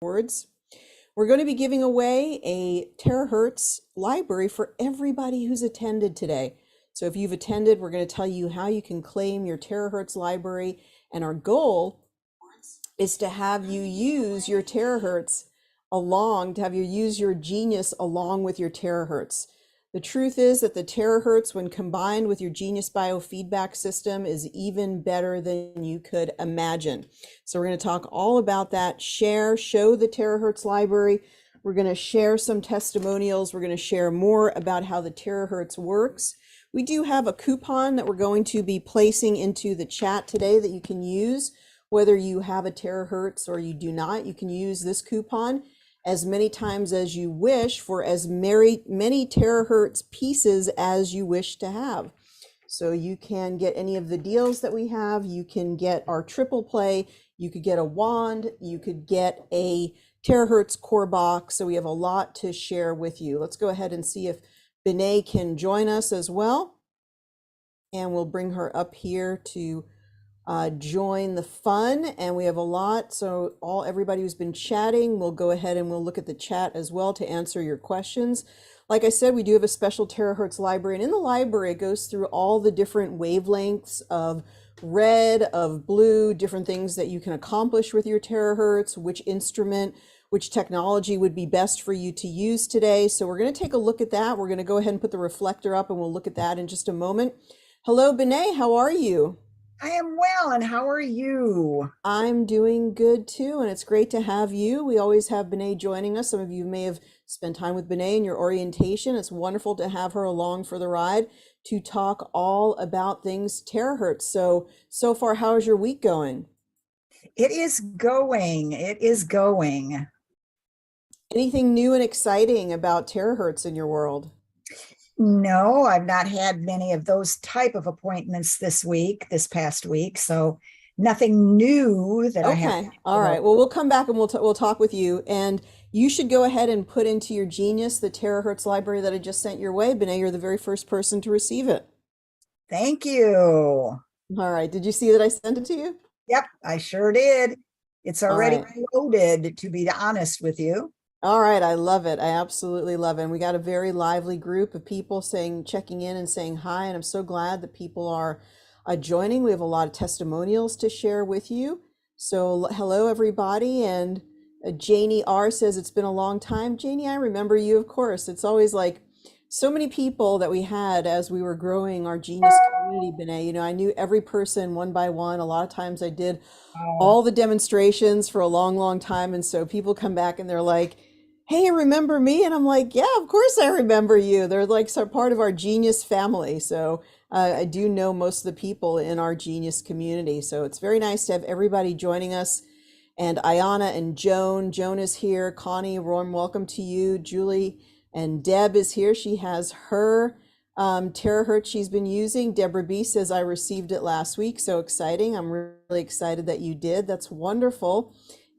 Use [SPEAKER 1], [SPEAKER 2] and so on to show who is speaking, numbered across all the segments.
[SPEAKER 1] Awards. We're going to be giving away a Terahertz library for everybody who's attended today. So if you've attended, we're going to tell you how you can claim your Terahertz library. And our goal is to have you use your Terahertz to have you use your Genius along with your Terahertz. The truth is that the Terahertz, when combined with your Genius Biofeedback system, is even better than you could imagine. So we're going to talk all about that. Show the Terahertz library. We're going to share some testimonials. We're going to share more about how the Terahertz works. We do have a coupon that we're going to be placing into the chat today that you can use. Whether you have a Terahertz or you do not, you can use this coupon as many times as you wish for as many Terahertz pieces as you wish to have. So you can get any of the deals that we have. You can get our triple play. You could get a wand. You could get a Terahertz core box. So we have a lot to share with you. Let's go ahead and see if Benay can join us as well. And we'll bring her up here to join the fun, and we have a lot. So everybody who's been chatting, we'll go ahead and we'll look at the chat as well to answer your questions. Like I said, we do have a special Terahertz library, and in the library it goes through all the different wavelengths of red, of blue, different things that you can accomplish with your Terahertz, which instrument, which technology would be best for you to use today. So we're going to take a look at that. We're going to go ahead and put the reflector up, and we'll look at that in just a moment. Hello, Benay, how are you?
[SPEAKER 2] I am well, and how are you?
[SPEAKER 1] I'm doing good too, and it's great to have you. We always have Benay joining us. Some of you may have spent time with Benay in your orientation. It's wonderful to have her along for the ride to talk all about things Terahertz. So far, how's your week going?
[SPEAKER 2] It is going. It is going.
[SPEAKER 1] Anything new and exciting about Terahertz in your world?
[SPEAKER 2] No, I've not had many of those type of appointments this past week. So nothing new that I have.
[SPEAKER 1] Okay. All right. Well, we'll come back and we'll talk with you. And you should go ahead and put into your Genius the Terahertz library that I just sent your way. Benay, you're the very first person to receive it.
[SPEAKER 2] Thank you.
[SPEAKER 1] All right. Did you see that I sent it to you?
[SPEAKER 2] Yep, I sure did. It's already loaded, to be honest with you.
[SPEAKER 1] All right, I love it. I absolutely love it. And we got a very lively group of people checking in and saying hi. And I'm so glad that people are joining. We have a lot of testimonials to share with you. So hello, everybody. And Janie R says, it's been a long time. Janie, I remember you, of course. It's always like so many people that we had as we were growing our Genius community, Benay. You know, I knew every person one by one. A lot of times I did all the demonstrations for a long, long time. And so people come back and they're like, hey, remember me? And I'm like, yeah, of course I remember you. They're like part of our Genius family. So I do know most of the people in our Genius community. So it's very nice to have everybody joining us. And Ayana and Joan. Joan is here. Connie, warm welcome to you. Julie and Deb is here. She has her Terahertz she's been using. Deborah B says, I received it last week. So exciting. I'm really excited that you did. That's wonderful.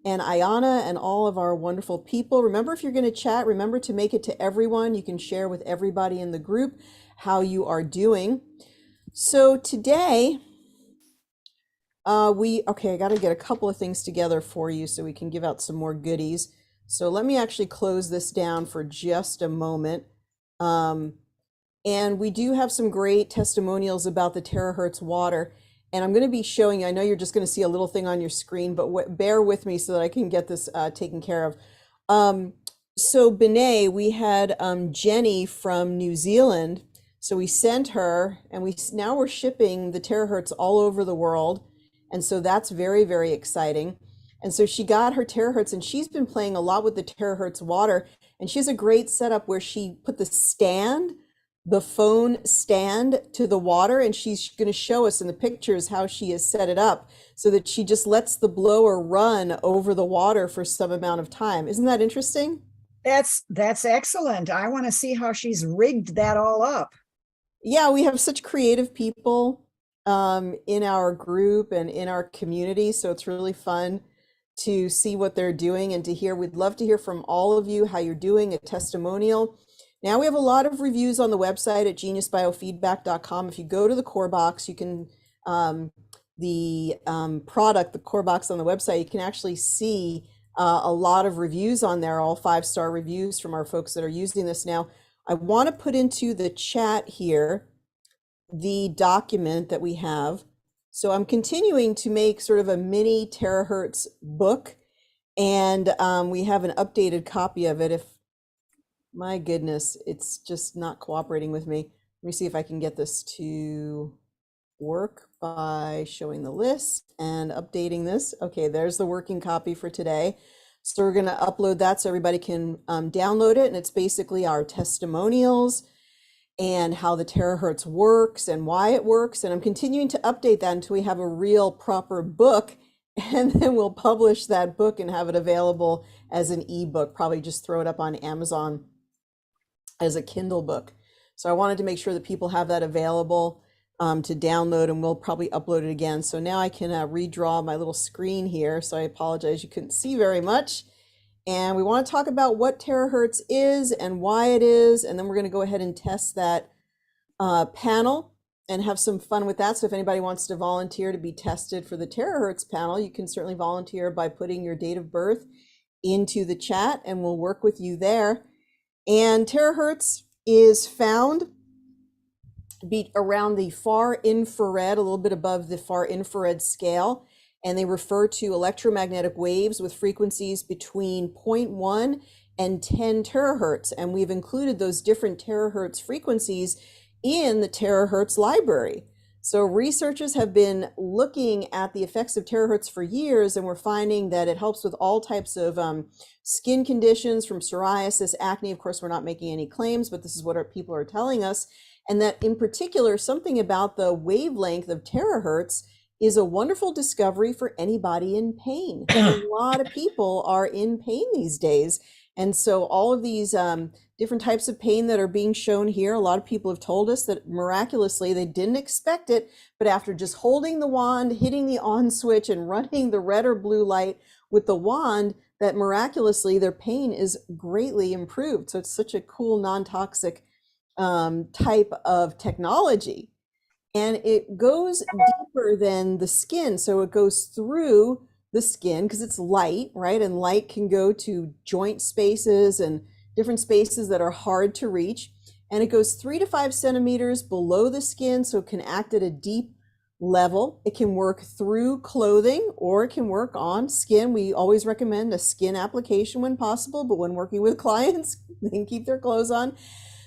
[SPEAKER 1] And Ayana and all of our wonderful people. Remember, if you're going to chat, remember to make it to everyone. You can share with everybody in the group how you are doing. So today, I got to get a couple of things together for you so we can give out some more goodies. So let me actually close this down for just a moment. And we do have some great testimonials about the Terahertz water. And I'm going to be showing you, I know you're just going to see a little thing on your screen, but bear with me so that I can get this taken care of. So Benay, we had Jenny from New Zealand. So we sent her, and now we're shipping the Terahertz all over the world. And so that's very, very exciting. And so she got her Terahertz, and she's been playing a lot with the Terahertz water. And she has a great setup where she put the phone stand to the water, and she's going to show us in the pictures how she has set it up so that she just lets the blower run over the water for some amount of time. Isn't that interesting?
[SPEAKER 2] That's excellent. I want to see how she's rigged that all up.
[SPEAKER 1] Yeah, we have such creative people in our group and in our community, so it's really fun to see what they're doing and to hear. We'd love to hear from all of you how you're doing, a testimonial. Now we have a lot of reviews on the website at geniusbiofeedback.com. If you go to the core box, you can, the core box on the website, you can actually see A lot of reviews on there, all 5-star reviews from our folks that are using this now. I want to put into the chat here the document that we have. So I'm continuing to make sort of a mini terahertz book, and we have an updated copy of it. If my goodness, it's just not cooperating with me. Let me see if I can get this to work by showing the list and updating this. Okay, there's the working copy for today. So we're going to upload that so everybody can download it. And it's basically our testimonials and how the terahertz works and why it works. And I'm continuing to update that until we have a real proper book. And then we'll publish that book and have it available as an ebook, probably just throw it up on Amazon as a Kindle book. So I wanted to make sure that people have that available to download, and we'll probably upload it again. So now I can redraw my little screen here. So I apologize, you couldn't see very much. And we want to talk about what terahertz is and why it is. And then we're going to go ahead and test that panel and have some fun with that. So if anybody wants to volunteer to be tested for the terahertz panel, you can certainly volunteer by putting your date of birth into the chat, and we'll work with you there. And terahertz is found be around the far infrared, a little bit above the far infrared scale, and they refer to electromagnetic waves with frequencies between 0.1 and 10 terahertz. And we've included those different terahertz frequencies in the terahertz library. So researchers have been looking at the effects of terahertz for years, and we're finding that it helps with all types of skin conditions, from psoriasis, acne. Of course, we're not making any claims, but this is what our people are telling us. And that in particular, something about the wavelength of terahertz is a wonderful discovery for anybody in pain. A lot of people are in pain these days. And so all of these different types of pain that are being shown here, a lot of people have told us that miraculously they didn't expect it, but after just holding the wand, hitting the on switch and running the red or blue light with the wand, that miraculously their pain is greatly improved. So it's such a cool, non-toxic type of technology. And it goes deeper than the skin. So it goes through the skin because it's light, right? And light can go to joint spaces and different spaces that are hard to reach. And it goes 3 to 5 centimeters below the skin, so it can act at a deep level. It can work through clothing, or it can work on skin. We always recommend a skin application when possible, but when working with clients, they can keep their clothes on.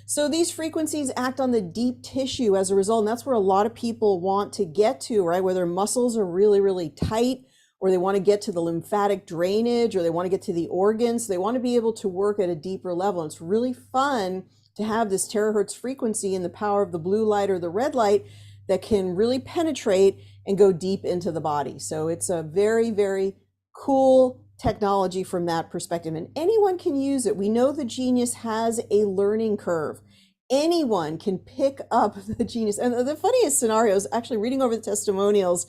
[SPEAKER 1] So these frequencies act on the deep tissue as a result, and that's where a lot of people want to get to, right? Where their muscles are really, really tight, or they want to get to the lymphatic drainage, or they want to get to the organs. They want to be able to work at a deeper level. And it's really fun to have this terahertz frequency and the power of the blue light or the red light that can really penetrate and go deep into the body. So it's a very, very cool technology from that perspective, and anyone can use it. We know the Genius has a learning curve. Anyone can pick up the Genius. And the funniest scenarios, actually reading over the testimonials,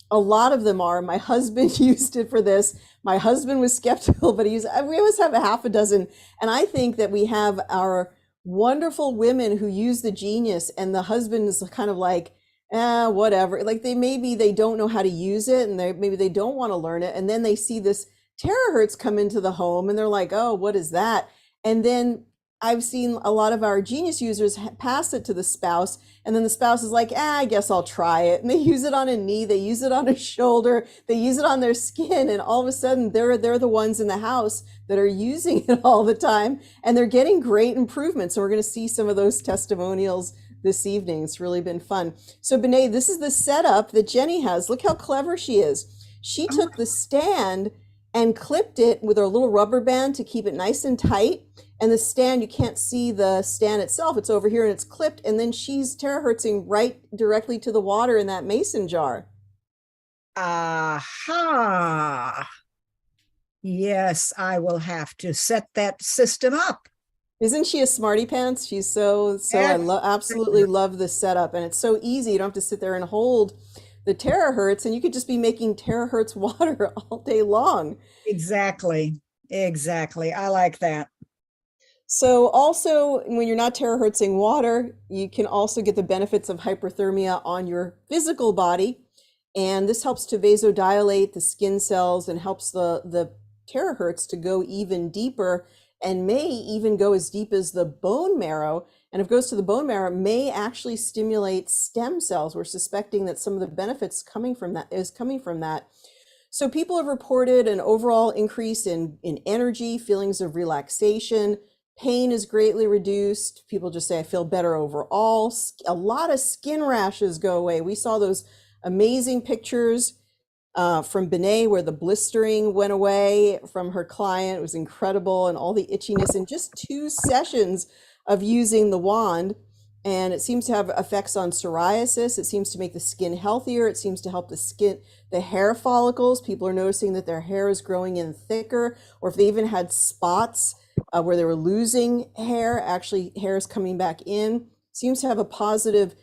[SPEAKER 1] a lot of them are, my husband used it for this. My husband was skeptical, but we always have a half a dozen. And I think that we have our wonderful women who use the Genius, and the husband is kind of like, whatever. Like they don't know how to use it, and maybe they don't want to learn it. And then they see this terahertz come into the home and they're like, oh, what is that? And then I've seen a lot of our Genius users pass it to the spouse, and then the spouse is like, I guess I'll try it. And they use it on a knee, they use it on a shoulder, they use it on their skin, and all of a sudden they're the ones in the house that are using it all the time, and they're getting great improvements. So we're going to see some of those testimonials this evening. It's really been fun. So Benet, this is the setup that Jenny has. Look how clever she is. She took the stand and clipped it with her little rubber band to keep it nice and tight. And the stand, you can't see the stand itself. It's over here and it's clipped. And then she's terahertzing right directly to the water in that mason jar.
[SPEAKER 2] Aha. Yes, I will have to set that system up.
[SPEAKER 1] Isn't she a smarty pants? She's so I absolutely love this setup. And it's so easy. You don't have to sit there and hold the terahertz, and you could just be making terahertz water all day long.
[SPEAKER 2] Exactly. I like that.
[SPEAKER 1] So also, when you're not terahertzing water, you can also get the benefits of hyperthermia on your physical body. And this helps to vasodilate the skin cells and helps the terahertz to go even deeper and may even go as deep as the bone marrow. And if it goes to the bone marrow, it may actually stimulate stem cells. We're suspecting that some of the benefits coming from that is coming from that. So people have reported an overall increase in energy, feelings of relaxation, pain is greatly reduced. People just say, I feel better overall. A lot of skin rashes go away. We saw those amazing pictures from Benet where the blistering went away from her client. It was incredible, and all the itchiness in just 2 sessions of using the wand. And it seems to have effects on psoriasis. It seems to make the skin healthier. It seems to help the hair follicles. People are noticing that their hair is growing in thicker, or if they even had spots where they were losing hair, actually hair is coming back in. Seems to have a positive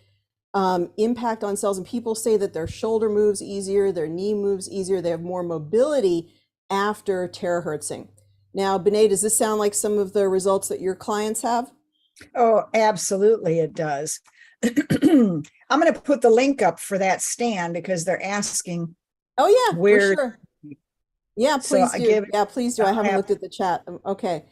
[SPEAKER 1] impact on cells. And people say that their shoulder moves easier, their knee moves easier, they have more mobility after terahertzing. Now, Benet, does this sound like some of the results that your clients have?
[SPEAKER 2] Oh, absolutely, it does. I'm going to put the link up for that stand because they're asking
[SPEAKER 1] Oh yeah, for
[SPEAKER 2] where.
[SPEAKER 1] sure. Yeah,
[SPEAKER 2] So
[SPEAKER 1] please
[SPEAKER 2] I
[SPEAKER 1] do.
[SPEAKER 2] give,
[SPEAKER 1] Yeah, please do. I
[SPEAKER 2] I'll
[SPEAKER 1] haven't
[SPEAKER 2] have,
[SPEAKER 1] looked at the chat. Okay.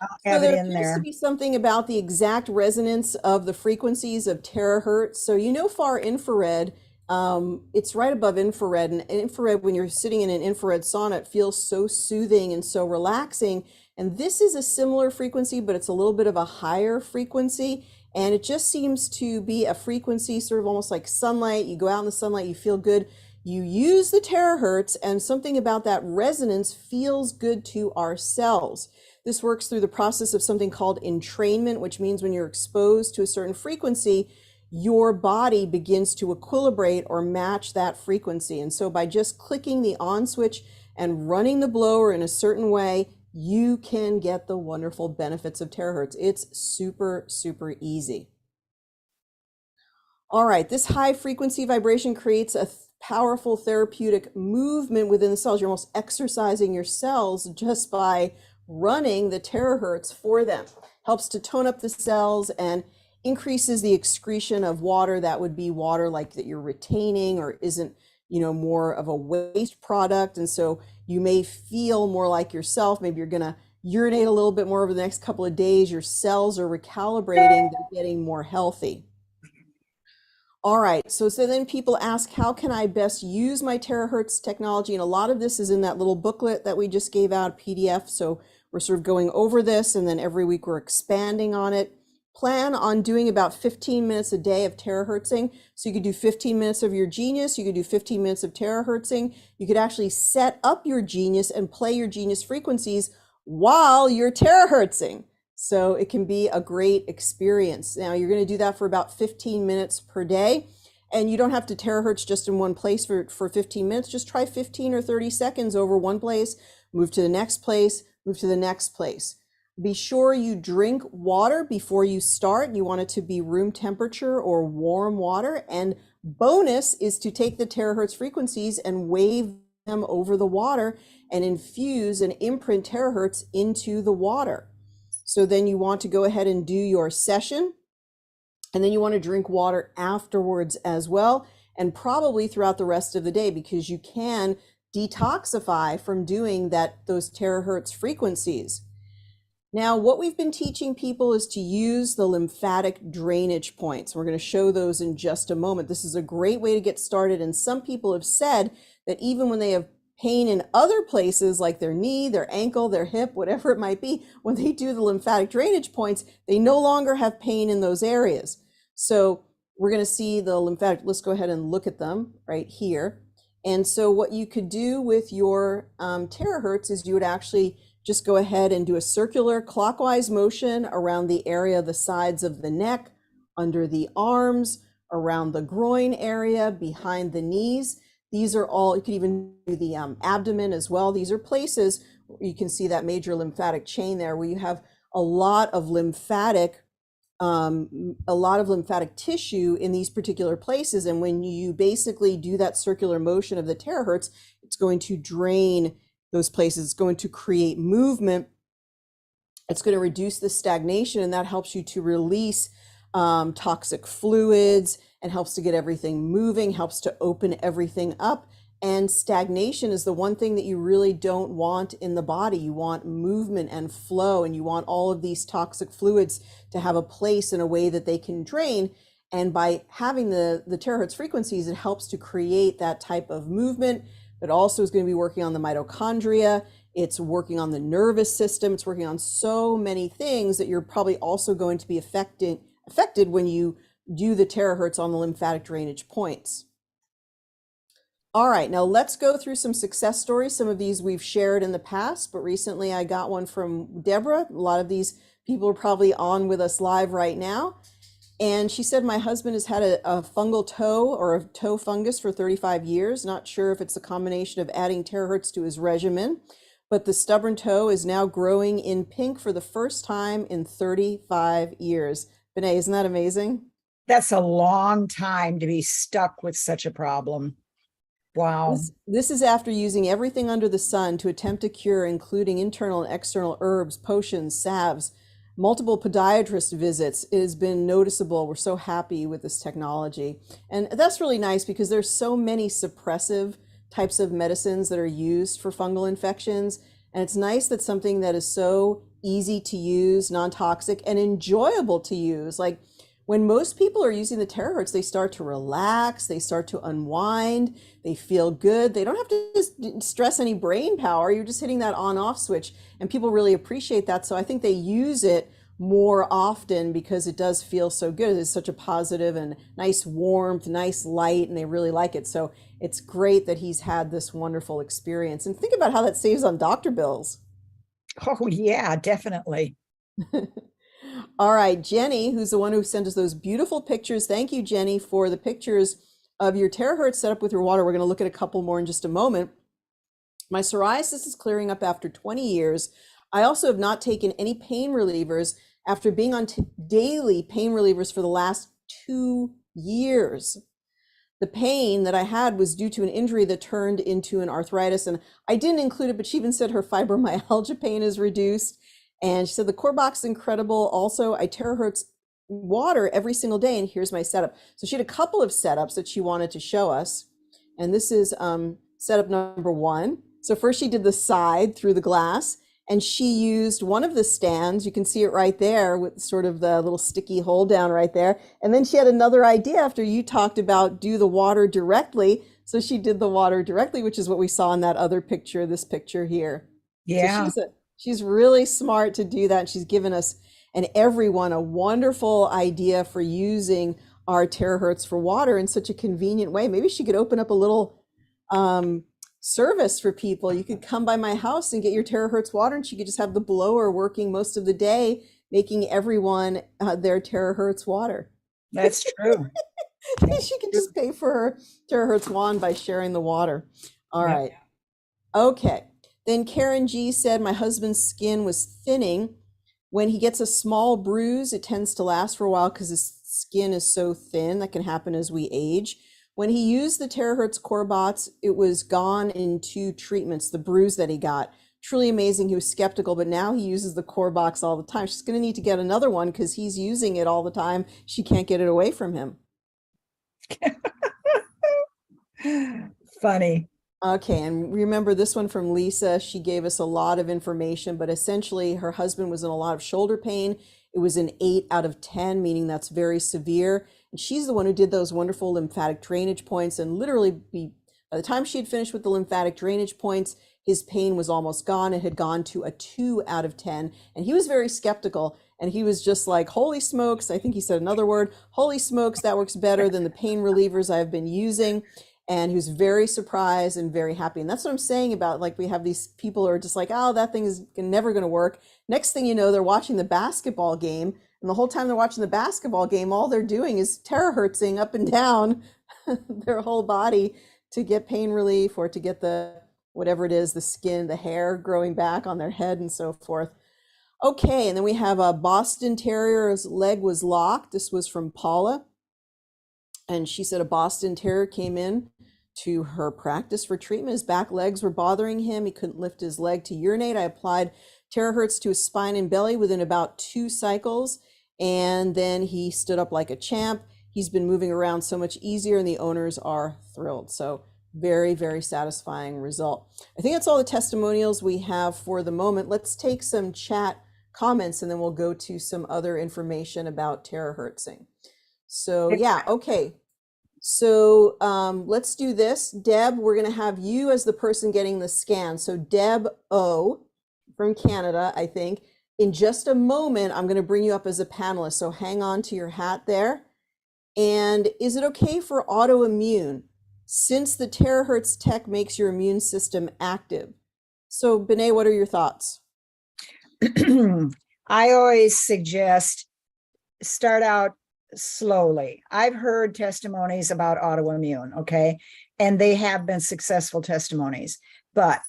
[SPEAKER 2] I'll
[SPEAKER 1] So
[SPEAKER 2] have it
[SPEAKER 1] there
[SPEAKER 2] in
[SPEAKER 1] appears to
[SPEAKER 2] there.
[SPEAKER 1] be something about the exact resonance of the frequencies of terahertz. So you know far infrared, it's right above infrared. And infrared, when you're sitting in an infrared sauna, it feels so soothing and so relaxing. And this is a similar frequency, but it's a little bit of a higher frequency. And it just seems to be a frequency sort of almost like sunlight. You go out in the sunlight, you feel good. You use the terahertz, and something about that resonance feels good to our cells. This works through the process of something called entrainment, which means when you're exposed to a certain frequency, your body begins to equilibrate or match that frequency. And so by just clicking the on switch and running the blower in a certain way, you can get the wonderful benefits of terahertz. It's super, super easy. All right, this high frequency vibration creates a powerful therapeutic movement within the cells. You're almost exercising your cells just by running the terahertz for them. Helps to tone up the cells and increases the excretion of water. That would be water like that you're retaining or isn't, more of a waste product. And so you may feel more like yourself. Maybe you're going to urinate a little bit more over the next couple of days. Your cells are recalibrating, they're getting more healthy. All right, so then people ask, how can I best use my terahertz technology? And a lot of this is in that little booklet that we just gave out, PDF. So we're sort of going over this, and then every week we're expanding on it. Plan on doing about 15 minutes a day of terahertzing. So you could do 15 minutes of your genius, you could do 15 minutes of terahertzing. You could actually set up your genius and play your genius frequencies while you're terahertzing. So it can be a great experience. Now you're going to do that for about 15 minutes per day. And you don't have to terahertz just in one place for 15 minutes. Just try 15 or 30 seconds over one place, move to the next place, move to the next place. Be sure you drink water before you start. You want it to be room temperature or warm water. And bonus is to take the terahertz frequencies and wave them over the water and infuse and imprint terahertz into the water. So then you want to go ahead and do your session, and then you want to drink water afterwards as well, and probably throughout the rest of the day, because you can detoxify from doing those terahertz frequencies. Now, what we've been teaching people is to use the lymphatic drainage points. We're going to show those in just a moment. This is a great way to get started, and some people have said that even when they have pain in other places like their knee, their ankle, their hip, whatever it might be, when they do the lymphatic drainage points, they no longer have pain in those areas. So we're going to see the lymphatic, let's go ahead and look at them right here. And so what you could do with your terahertz is you would actually just go ahead and do a circular clockwise motion around the area, the sides of the neck, under the arms, around the groin area, behind the knees. These are all, you could even do the abdomen as well. These are places where you can see that major lymphatic chain there where you have a lot of lymphatic tissue in these particular places. And when you basically do that circular motion of the terahertz, it's going to drain those places. It's going to create movement. It's going to reduce the stagnation, and that helps you to release toxic fluids and helps to get everything moving, helps to open everything up, And stagnation is the one thing that you really don't want in the body. You want movement and flow, and you want all of these toxic fluids to have a place in a way that they can drain. And by having the terahertz frequencies, it helps to create that type of movement. But also is going to be working on the mitochondria. It's working on the nervous system. It's working on so many things that you're probably also going to be affected when you do the terahertz on the lymphatic drainage points. All right, now let's go through some success stories. Some of these we've shared in the past, but recently I got one from Deborah. A lot of these people are probably on with us live right now. And she said, my husband has had a fungal toe or a toe fungus for 35 years. Not sure if it's a combination of adding terahertz to his regimen, but the stubborn toe is now growing in pink for the first time in 35 years. Bené, isn't that amazing?
[SPEAKER 2] That's a long time to be stuck with such a problem. Wow.
[SPEAKER 1] This is after using everything under the sun to attempt a cure, including internal and external herbs, potions, salves, multiple podiatrist visits. It has been noticeable. We're so happy with this technology. And that's really nice because there's so many suppressive types of medicines that are used for fungal infections. And it's nice that something that is so easy to use, non-toxic, and enjoyable to use. Like when most people are using the terahertz, they start to relax, they start to unwind, they feel good. They don't have to just stress any brain power. You're just hitting that on-off switch, and people really appreciate that. So I think they use it more often because it does feel so good. It's such a positive and nice warmth, nice light, and they really like it. So it's great that he's had this wonderful experience. And think about how that saves on doctor bills.
[SPEAKER 2] Oh, yeah, definitely.
[SPEAKER 1] All right, Jenny, who's the one who sent us those beautiful pictures. Thank you, Jenny, for the pictures of your terahertz set up with your water. We're going to look at a couple more in just a moment. My psoriasis is clearing up after 20 years. I also have not taken any pain relievers after being on daily pain relievers for the last 2 years. The pain that I had was due to an injury that turned into an arthritis, and I didn't include it, but she even said her fibromyalgia pain is reduced. And she said the core box is incredible. Also, I terahertz water every single day, and here's my setup. So she had a couple of setups that she wanted to show us. And this is setup number one. So first she did the side through the glass, and she used one of the stands. You can see it right there with sort of the little sticky hole down right there. And then she had another idea after you talked about do the water directly. So she did the water directly, which is what we saw in that other picture, this picture here.
[SPEAKER 2] Yeah.
[SPEAKER 1] So she's really smart to do that. And she's given us and everyone a wonderful idea for using our terahertz for water in such a convenient way. Maybe she could open up a little service for people. You could come by my house and get your terahertz water, and she could just have the blower working most of the day, making everyone their terahertz water.
[SPEAKER 2] That's true.
[SPEAKER 1] She can just pay for her terahertz wand by sharing the water. All
[SPEAKER 2] Yeah.
[SPEAKER 1] right. Okay. Then Karen G said, my husband's skin was thinning. When he gets a small bruise, it tends to last for a while because his skin is so thin. That can happen as we age. When he used the Terahertz Core Bots, it was gone in 2 treatments, the bruise that he got. Truly amazing. He was skeptical, but now he uses the Core Box all the time. She's going to need to get another one because he's using it all the time. She can't get it away from him.
[SPEAKER 2] Funny.
[SPEAKER 1] Okay, and remember this one from Lisa. She gave us a lot of information, but essentially her husband was in a lot of shoulder pain. It was an 8 out of 10, meaning that's very severe. And she's the one who did those wonderful lymphatic drainage points. And literally, by the time she had finished with the lymphatic drainage points, his pain was almost gone. It had gone to a 2 out of 10. And he was very skeptical. And he was just like, holy smokes, I think he said another word, holy smokes, that works better than the pain relievers I've been using. And he was very surprised and very happy. And that's what I'm saying about, like, we have these people who are just like, oh, that thing is never going to work. Next thing you know, they're watching the basketball game. And the whole time they're watching the basketball game, all they're doing is terahertzing up and down their whole body to get pain relief or to get the, whatever it is, the skin, the hair growing back on their head and so forth. Okay, and then we have a Boston Terrier's leg was locked. This was from Paula. And she said a Boston Terrier came in to her practice for treatment. His back legs were bothering him. He couldn't lift his leg to urinate. I applied terahertz to his spine and belly within about 2 cycles. And then he stood up like a champ. He's been moving around so much easier, and the owners are thrilled. So Very, very satisfying result. I think that's all the testimonials we have for the moment. Let's take some chat comments and then we'll go to some other information about terahertzing. So yeah, okay. So let's do this. Deb, we're going to have you as the person getting the scan. So Deb O from Canada, I think. In just a moment, I'm going to bring you up as a panelist. So hang on to your hat there. And is it okay for autoimmune since the terahertz tech makes your immune system active? So Benet, what are your thoughts?
[SPEAKER 2] I always suggest start out slowly. I've heard testimonies about autoimmune, okay? And they have been successful testimonies, but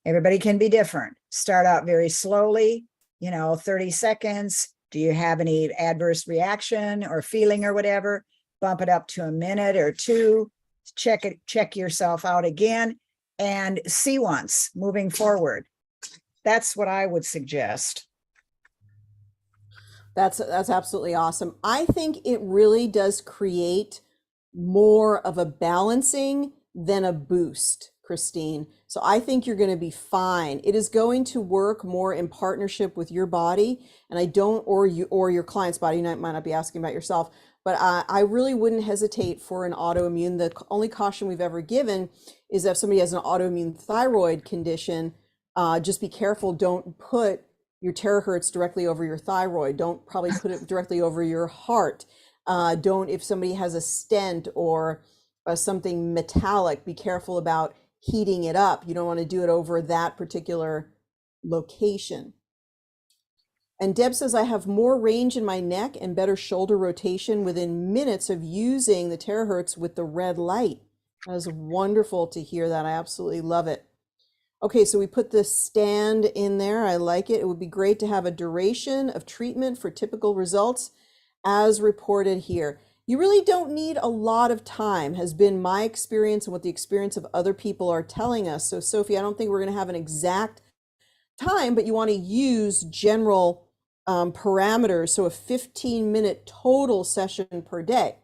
[SPEAKER 2] everybody can be different. Start out very slowly, 30 seconds. Do you have any adverse reaction or feeling or whatever? Bump it up to a minute or two. Check yourself out again and see once moving forward. That's what I would suggest.
[SPEAKER 1] That's absolutely awesome. I think it really does create more of a balancing than a boost, Christine. So I think you're going to be fine. It is going to work more in partnership with your body, and I don't, or your client's body. You might not be asking about yourself, but I really wouldn't hesitate for an autoimmune. The only caution we've ever given is if somebody has an autoimmune thyroid condition, just be careful. Don't put your terahertz directly over your thyroid. Don't probably put it directly over your heart. Don't, if somebody has a stent or something metallic, be careful about heating it up. You don't want to do it over that particular location. And Deb says, I have more range in my neck and better shoulder rotation within minutes of using the terahertz with the red light. That is wonderful to hear that. I absolutely love it. Okay, so we put the stand in there. I like it. It would be great to have a duration of treatment for typical results as reported here. You really don't need a lot of time, has been my experience and what the experience of other people are telling us. So Sophie, I don't think we're going to have an exact time, but you want to use general parameters. So a 15-minute total session per day.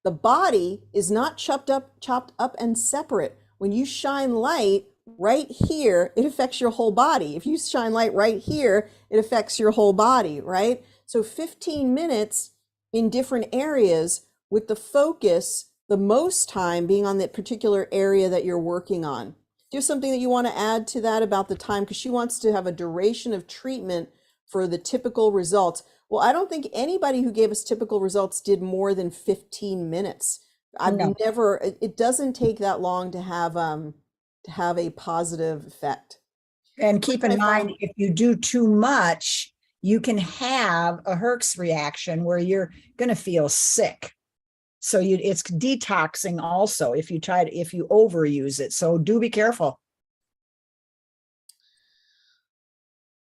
[SPEAKER 1] The body is not chopped up and separate. When you shine light right here, it affects your whole body. If you shine light right here, it affects your whole body, right? So 15 minutes in different areas with the focus, the most time being on that particular area that you're working on. Do you have something that you want to add to that about the time? Because she wants to have a duration of treatment for the typical results. Well, I don't think anybody who gave us typical results did more than 15 minutes. I've never, it doesn't take that long to have a positive effect.
[SPEAKER 2] And keep in mind, if you do too much, you can have a Herx reaction where you're going to feel sick. So it's detoxing also if you overuse it. So do be careful.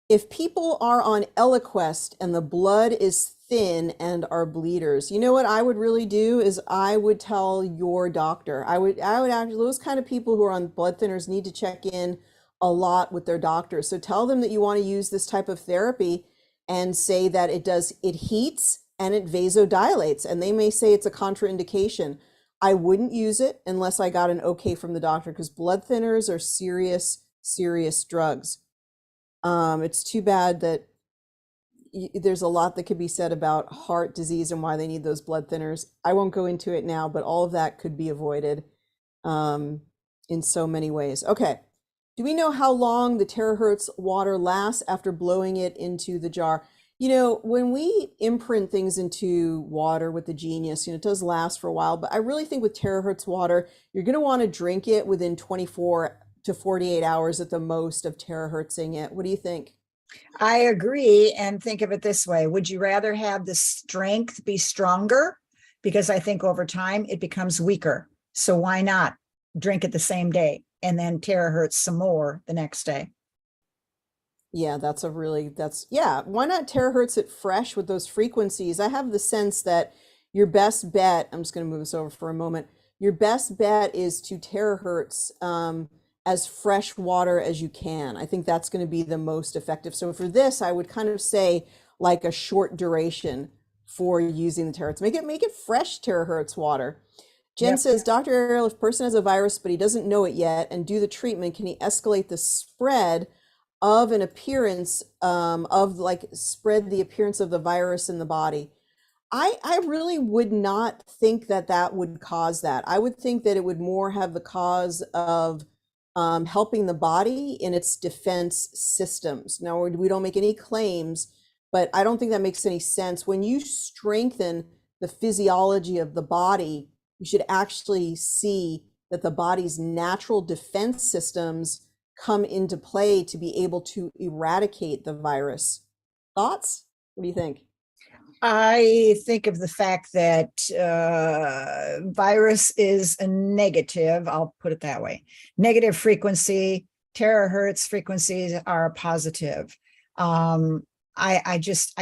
[SPEAKER 1] If people are on Eliquest and the blood is thin and are bleeders, you know what I would really do is I would tell your doctor. I would actually, those kind of people who are on blood thinners need to check in a lot with their doctors. So tell them that you want to use this type of therapy and say that it heats and it vasodilates, and they may say it's a contraindication. I wouldn't use it unless I got an okay from the doctor, because blood thinners are serious, serious drugs. It's too bad that there's a lot that could be said about heart disease and why they need those blood thinners. I won't go into it now, but all of that could be avoided in so many ways. Okay. Do we know how long the terahertz water lasts after blowing it into the jar? You know, when we imprint things into water with the Genius, it does last for a while, but I really think with terahertz water, you're going to want to drink it within 24 to 48 hours at the most of terahertzing it. What do you think?
[SPEAKER 2] I agree. And think of it this way. Would you rather have the strength be stronger? Because I think over time it becomes weaker. So why not drink it the same day and then terahertz some more the next day?
[SPEAKER 1] Yeah, why not terahertz it fresh with those frequencies? I have the sense that your best bet, I'm just going to move this over for a moment. Your best bet is to terahertz as fresh water as you can. I think that's going to be the most effective. So for this, I would kind of say like a short duration for using the terahertz. Make it fresh terahertz water. Jen says, Dr. Ariel, if a person has a virus but he doesn't know it yet and do the treatment, can he escalate the spread of an appearance spread the appearance of the virus in the body? I really would not think that that would cause that. I would think that it would more have the cause of helping the body in its defense systems. Now, we don't make any claims, but I don't think that makes any sense. When you strengthen the physiology of the body, you should actually see that the body's natural defense systems come into play to be able to eradicate the virus. Thoughts? What do you think?
[SPEAKER 2] I think of the fact that virus is a negative, I'll put it that way, negative frequency. Terahertz frequencies are positive. I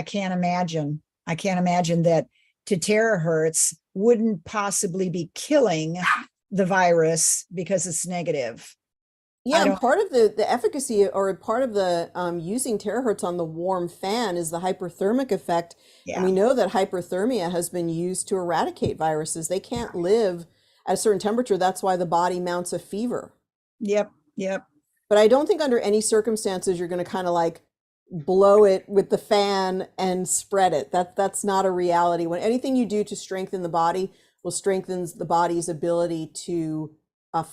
[SPEAKER 2] can't imagine. I can't imagine that to terahertz wouldn't possibly be killing the virus because it's negative.
[SPEAKER 1] Yeah, and part of the efficacy or part of the using terahertz on the warm fan is the hyperthermic effect. And we know that hyperthermia has been used to eradicate viruses. They can't live at a certain temperature. That's why the body mounts a fever.
[SPEAKER 2] Yep.
[SPEAKER 1] But I don't think under any circumstances you're going to kind of like blow it with the fan and spread it. That's not a reality. When anything you do to strengthen the body will strengthen the body's ability to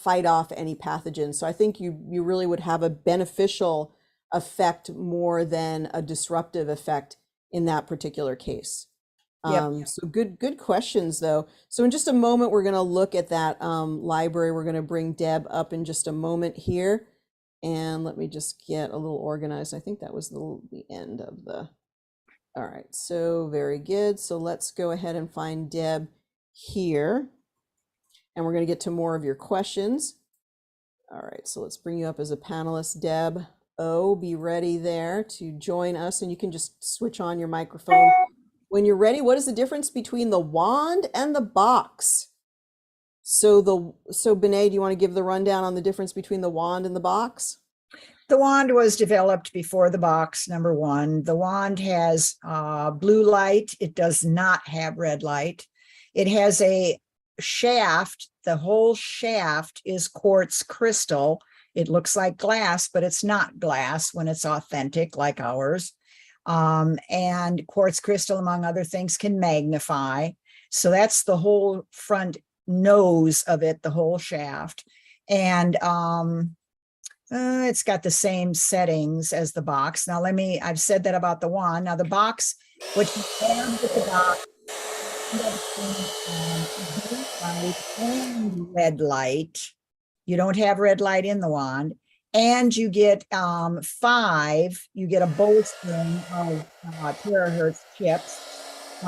[SPEAKER 1] fight off any pathogens. So I think you really would have a beneficial effect more than a disruptive effect in that particular case. So good questions though. So in just a moment, we're going to look at that library. We're going to bring Deb up in just a moment here. And let me just get a little organized. I think that was the end of the, all right. So very good. So let's go ahead and find Deb here. And we're going to get to more of your questions. All right, so let's bring you up as a panelist, Deb. Be ready there to join us, and you can just switch on your microphone when you're ready. What is the difference between the wand and the box? So Benet, do you want to give the rundown on the difference between the wand and the box?
[SPEAKER 2] The wand was developed before the box, number one. The wand has blue light. It does not have red light. It has a shaft. The whole shaft is quartz crystal. It looks like glass, but it's not glass when it's authentic like ours. And quartz crystal, among other things, can magnify. So that's the whole front nose of it, the whole shaft. And it's got the same settings as the box. Now I've said that about the wand. Now the box, what you have with the box, blue light and red light. You don't have red light in the wand, and you get you get a bowstring of terahertz chips.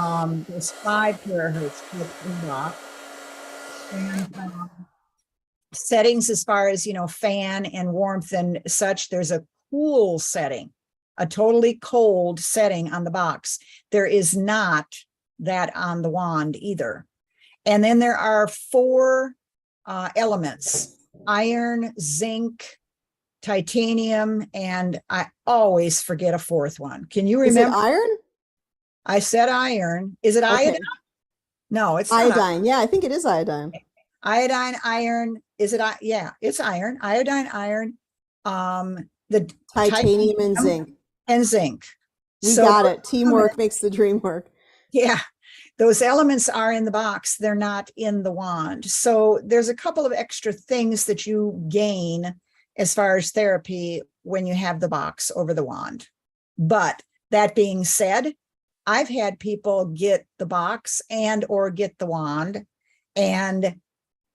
[SPEAKER 2] There's 5 terahertz chips in the box. And settings as far as, fan and warmth and such, there's a cool setting, a totally cold setting on the box. There is not that on the wand either. And then there are 4 elements: iron, zinc, titanium, and I always forget a 4th one. Can you remember?
[SPEAKER 1] Is it iron?
[SPEAKER 2] I said iron. Is it iodine? No, it's
[SPEAKER 1] iodine. Yeah, I think it is iodine.
[SPEAKER 2] Iodine, iron. Is it? Yeah, it's iron. Iodine, iron. The
[SPEAKER 1] titanium and zinc.
[SPEAKER 2] And zinc.
[SPEAKER 1] We got it. Teamwork makes the dream work.
[SPEAKER 2] Yeah, those elements are in the box. They're not in the wand. So there's a couple of extra things that you gain as far as therapy when you have the box over the wand. But that being said, I've had people get the box and or get the wand, and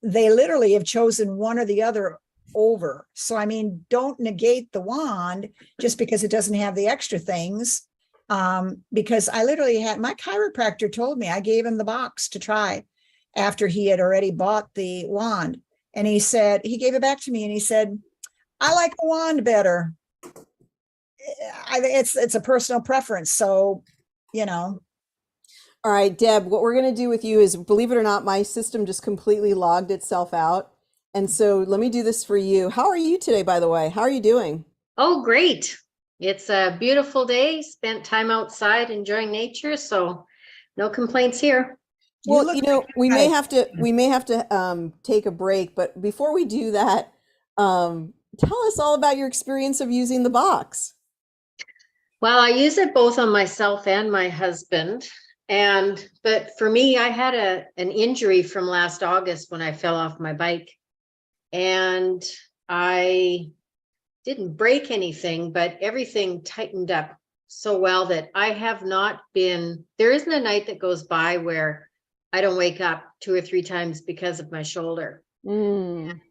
[SPEAKER 2] they literally have chosen one or the other over. So, I mean, don't negate the wand just because it doesn't have the extra things. Because I literally had, my chiropractor told me, I gave him the box to try after he had already bought the wand. And he said, he gave it back to me and he said, I like the wand better. It's a personal preference. So,
[SPEAKER 1] All right, Deb, what we're going to do with you is, believe it or not, my system just completely logged itself out. And so let me do this for you. How are you today, by the way? How are you doing?
[SPEAKER 3] Oh, great. It's a beautiful day. Spent time outside enjoying nature. So no complaints here.
[SPEAKER 2] You
[SPEAKER 1] Well,
[SPEAKER 2] look
[SPEAKER 1] you know,
[SPEAKER 2] like
[SPEAKER 1] we may have to take a break, but before we do that, tell us all about your experience of using the box.
[SPEAKER 3] Well, I use it both on myself and my husband. But for me, I had an injury from last August when I fell off my bike, and I didn't break anything, but everything tightened up so well that I have not been, there isn't a night that goes by where I don't wake up 2 or 3 times because of my shoulder.
[SPEAKER 1] Mm.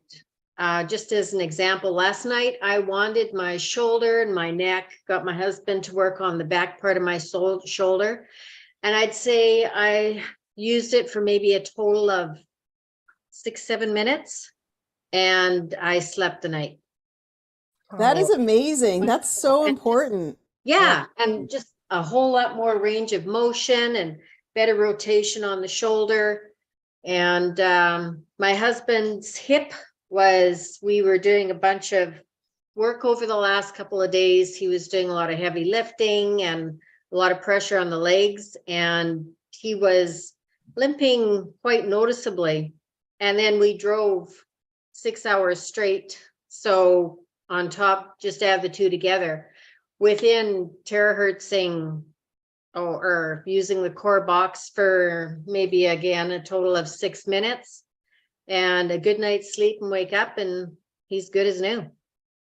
[SPEAKER 3] Just as an example, last night I wanded my shoulder and my neck, got my husband to work on the back part of my shoulder. And I'd say I used it for maybe a total of 6, 7 minutes, and I slept the night.
[SPEAKER 1] That
[SPEAKER 2] oh,
[SPEAKER 1] is amazing. That's so
[SPEAKER 3] And
[SPEAKER 1] important. Yeah.
[SPEAKER 3] yeah, and just a whole lot more range of motion and better rotation on the shoulder. And my husband's hip we were doing a bunch of work over the last couple of days. He was doing a lot of heavy lifting and a lot of pressure on the legs, and he was limping quite noticeably. And then we drove 6 hours straight. So on top, just add the two together. Within terahertzing or using the core box for maybe again a total of 6 minutes and a good night's sleep, and wake up and he's good as new.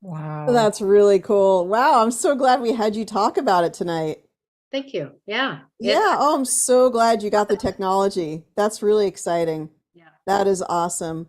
[SPEAKER 2] wow.
[SPEAKER 1] That's really cool. Wow, I'm so glad we had you talk about it tonight.
[SPEAKER 3] Thank you. Yeah.
[SPEAKER 1] Yeah, oh, I'm so glad you got the technology. That's really exciting.
[SPEAKER 3] Yeah.
[SPEAKER 1] That is awesome.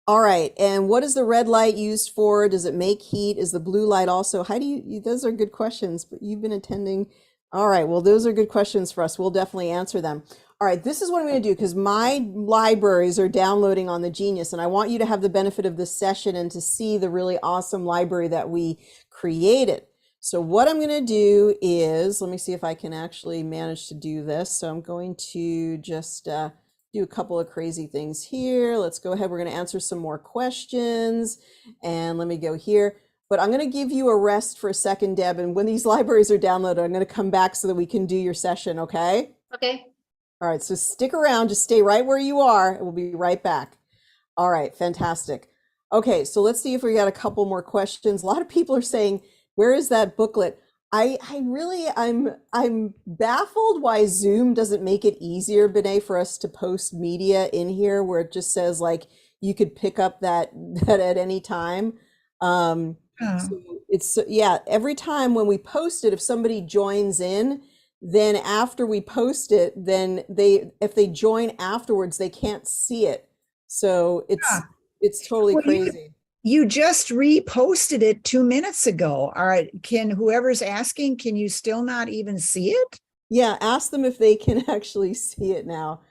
[SPEAKER 1] All right, and what is the red light used for? Does it make heat? Is the blue light also? How do those are good questions, but you've been attending. All right, well, those are good questions for us. We'll definitely answer them. All right, this is what I'm going to do because my libraries are downloading on the Genius, and I want you to have the benefit of this session and to see the really awesome library that we created. So what I'm going to do is, let me see if I can actually manage to do this. So I'm going to just do a couple of crazy things here. Let's go ahead. We're going to answer some more questions, and let me go here. But I'm going to give you a rest for a second, Deb, and when these libraries are downloaded, I'm going to come back so that we can do your session, okay?
[SPEAKER 3] Okay.
[SPEAKER 1] All right, so stick around, just stay right where you are, and we'll be right back. All right, fantastic. Okay, so let's see if we got a couple more questions. A lot of people are saying, where is that booklet? I'm baffled why Zoom doesn't make it easier, Benay, for us to post media in here where it just says like you could pick up that at any time.
[SPEAKER 2] Oh,
[SPEAKER 1] So it's, yeah, every time when we post it, if somebody joins in, then after we post it, then if they join afterwards, they can't see it. So
[SPEAKER 2] ah.
[SPEAKER 1] it's totally
[SPEAKER 2] Well,
[SPEAKER 1] crazy.
[SPEAKER 2] you just reposted it 2 minutes ago. All right. Can whoever's asking, can you still not even see it?
[SPEAKER 1] Yeah, ask them if they can actually see it now.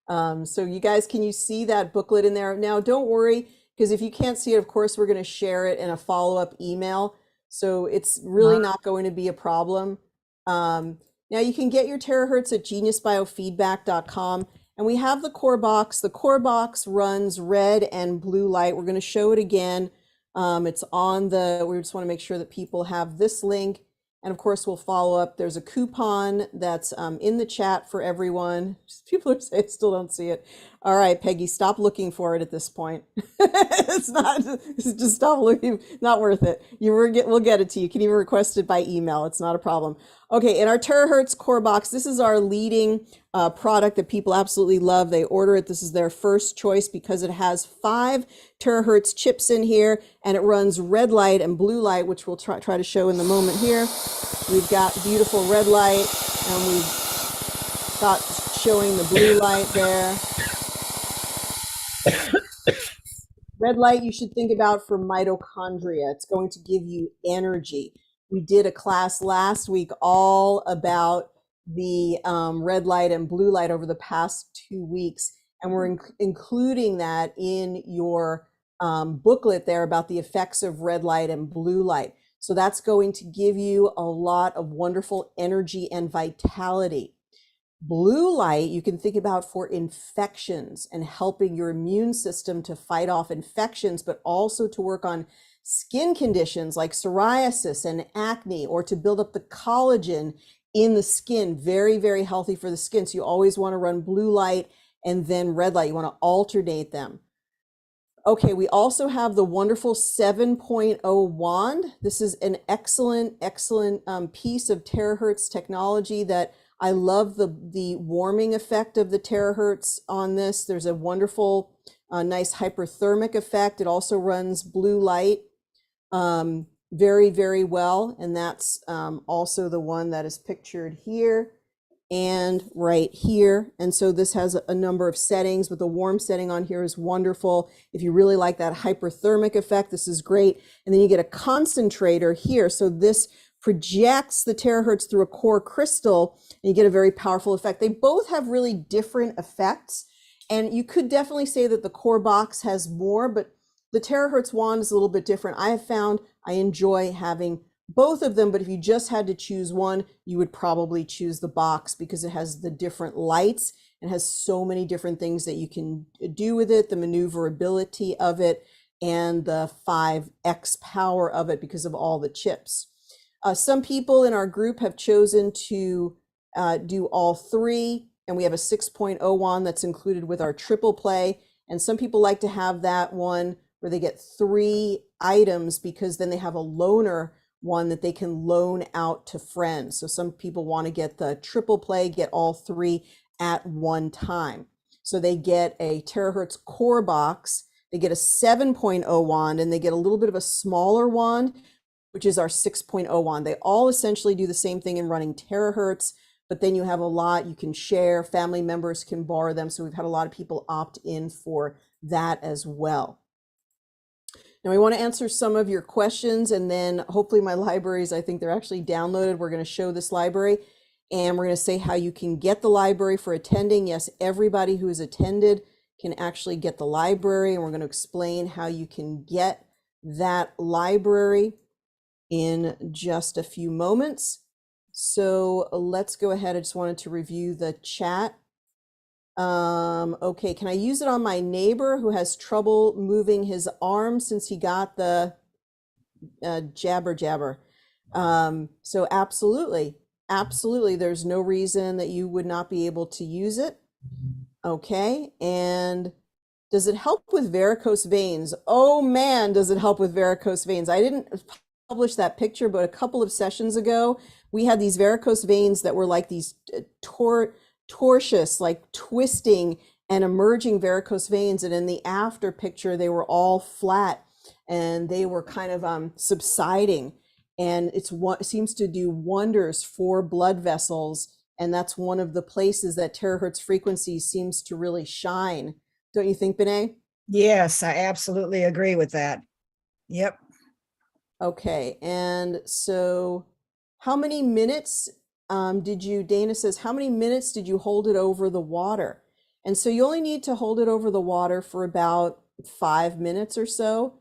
[SPEAKER 1] So you guys, can you see that booklet in there? Now, don't worry, because if you can't see it, of course, we're going to share it in a follow-up email. So it's really not going to be a problem. Now you can get your terahertz at geniusbiofeedback.com. And we have the core box. The core box runs red and blue light. We're going to show it again. It's on we just want to make sure that people have this link. And of course, we'll follow up. There's a coupon that's in the chat for everyone. People are saying, still don't see it. All right, Peggy, stop looking for it at this point. It's not, just stop looking. Not worth it. We'll get it to you. You can even request it by email. It's not a problem. Okay, in our Terahertz core box, this is our leading product that people absolutely love. They order it. This is their first choice because it has 5 terahertz chips in here, and it runs red light and blue light, which we'll try to show in the moment here. We've got beautiful red light, and we've got showing the blue light there. Red light you should think about for mitochondria. It's going to give you energy. We did a class last week all about the red light and blue light over the past 2 weeks, and we're including that in your booklet there about the effects of red light and blue light. So that's going to give you a lot of wonderful energy and vitality. Blue light you can think about for infections and helping your immune system to fight off infections, but also to work on skin conditions like psoriasis and acne, or to build up the collagen in the skin. Very, very healthy for the skin. So you always want to run blue light and then red light. You want to alternate them. Okay, we also have the wonderful 7.0 wand. This is an excellent piece of Terahertz technology that I love the warming effect of the terahertz on this. There's a wonderful, nice hyperthermic effect. It also runs blue light very, very well. And that's also the one that is pictured here and right here. And so this has a number of settings, but the warm setting on here is wonderful. If you really like that hyperthermic effect, this is great. And then you get a concentrator here. So this projects the terahertz through a core crystal and you get a very powerful effect. They both have really different effects. And you could definitely say that the core box has more, but the terahertz wand is a little bit different. I have found I enjoy having both of them, but if you just had to choose one, you would probably choose the box because it has the different lights and has so many different things that you can do with it, the maneuverability of it, and the 5x power of it because of all the chips. Some people in our group have chosen to do all three, and we have a 6.0 wand that's included with our triple play. And some people like to have that one where they get 3 items because then they have a loaner one that they can loan out to friends. So some people want to get the triple play, get all 3 at one time. So they get a terahertz core box, they get a 7.0 wand, and they get a little bit of a smaller wand, which is our 6.0 wand. They all essentially do the same thing in running terahertz, but then you have a lot you can share, family members can borrow them. So we've had a lot of people opt in for that as well. Now we want to answer some of your questions, and then hopefully my libraries, I think they're actually downloaded. We're going to show this library and we're going to say how you can get the library for attending. Yes, everybody who has attended can actually get the library, and we're going to explain how you can get that library in just a few moments. So let's go ahead. I just wanted to review the chat. Okay, can I use it on my neighbor who has trouble moving his arm since he got the jabber? So absolutely, there's no reason that you would not be able to use it. Okay, and does it help with varicose veins? Oh man, does it help with varicose veins? I didn't publish that picture, but a couple of sessions ago, we had these varicose veins that were like these tortuous, like twisting and emerging varicose veins. And in the after picture, they were all flat and they were kind of subsiding. And it seems to do wonders for blood vessels. And that's one of the places that terahertz frequency seems to really shine. Don't you think, Benet?
[SPEAKER 2] Yes, I absolutely agree with that. Yep.
[SPEAKER 1] Okay, and so how many minutes Dana says, how many minutes did you hold it over the water? And so you only need to hold it over the water for about 5 minutes or so.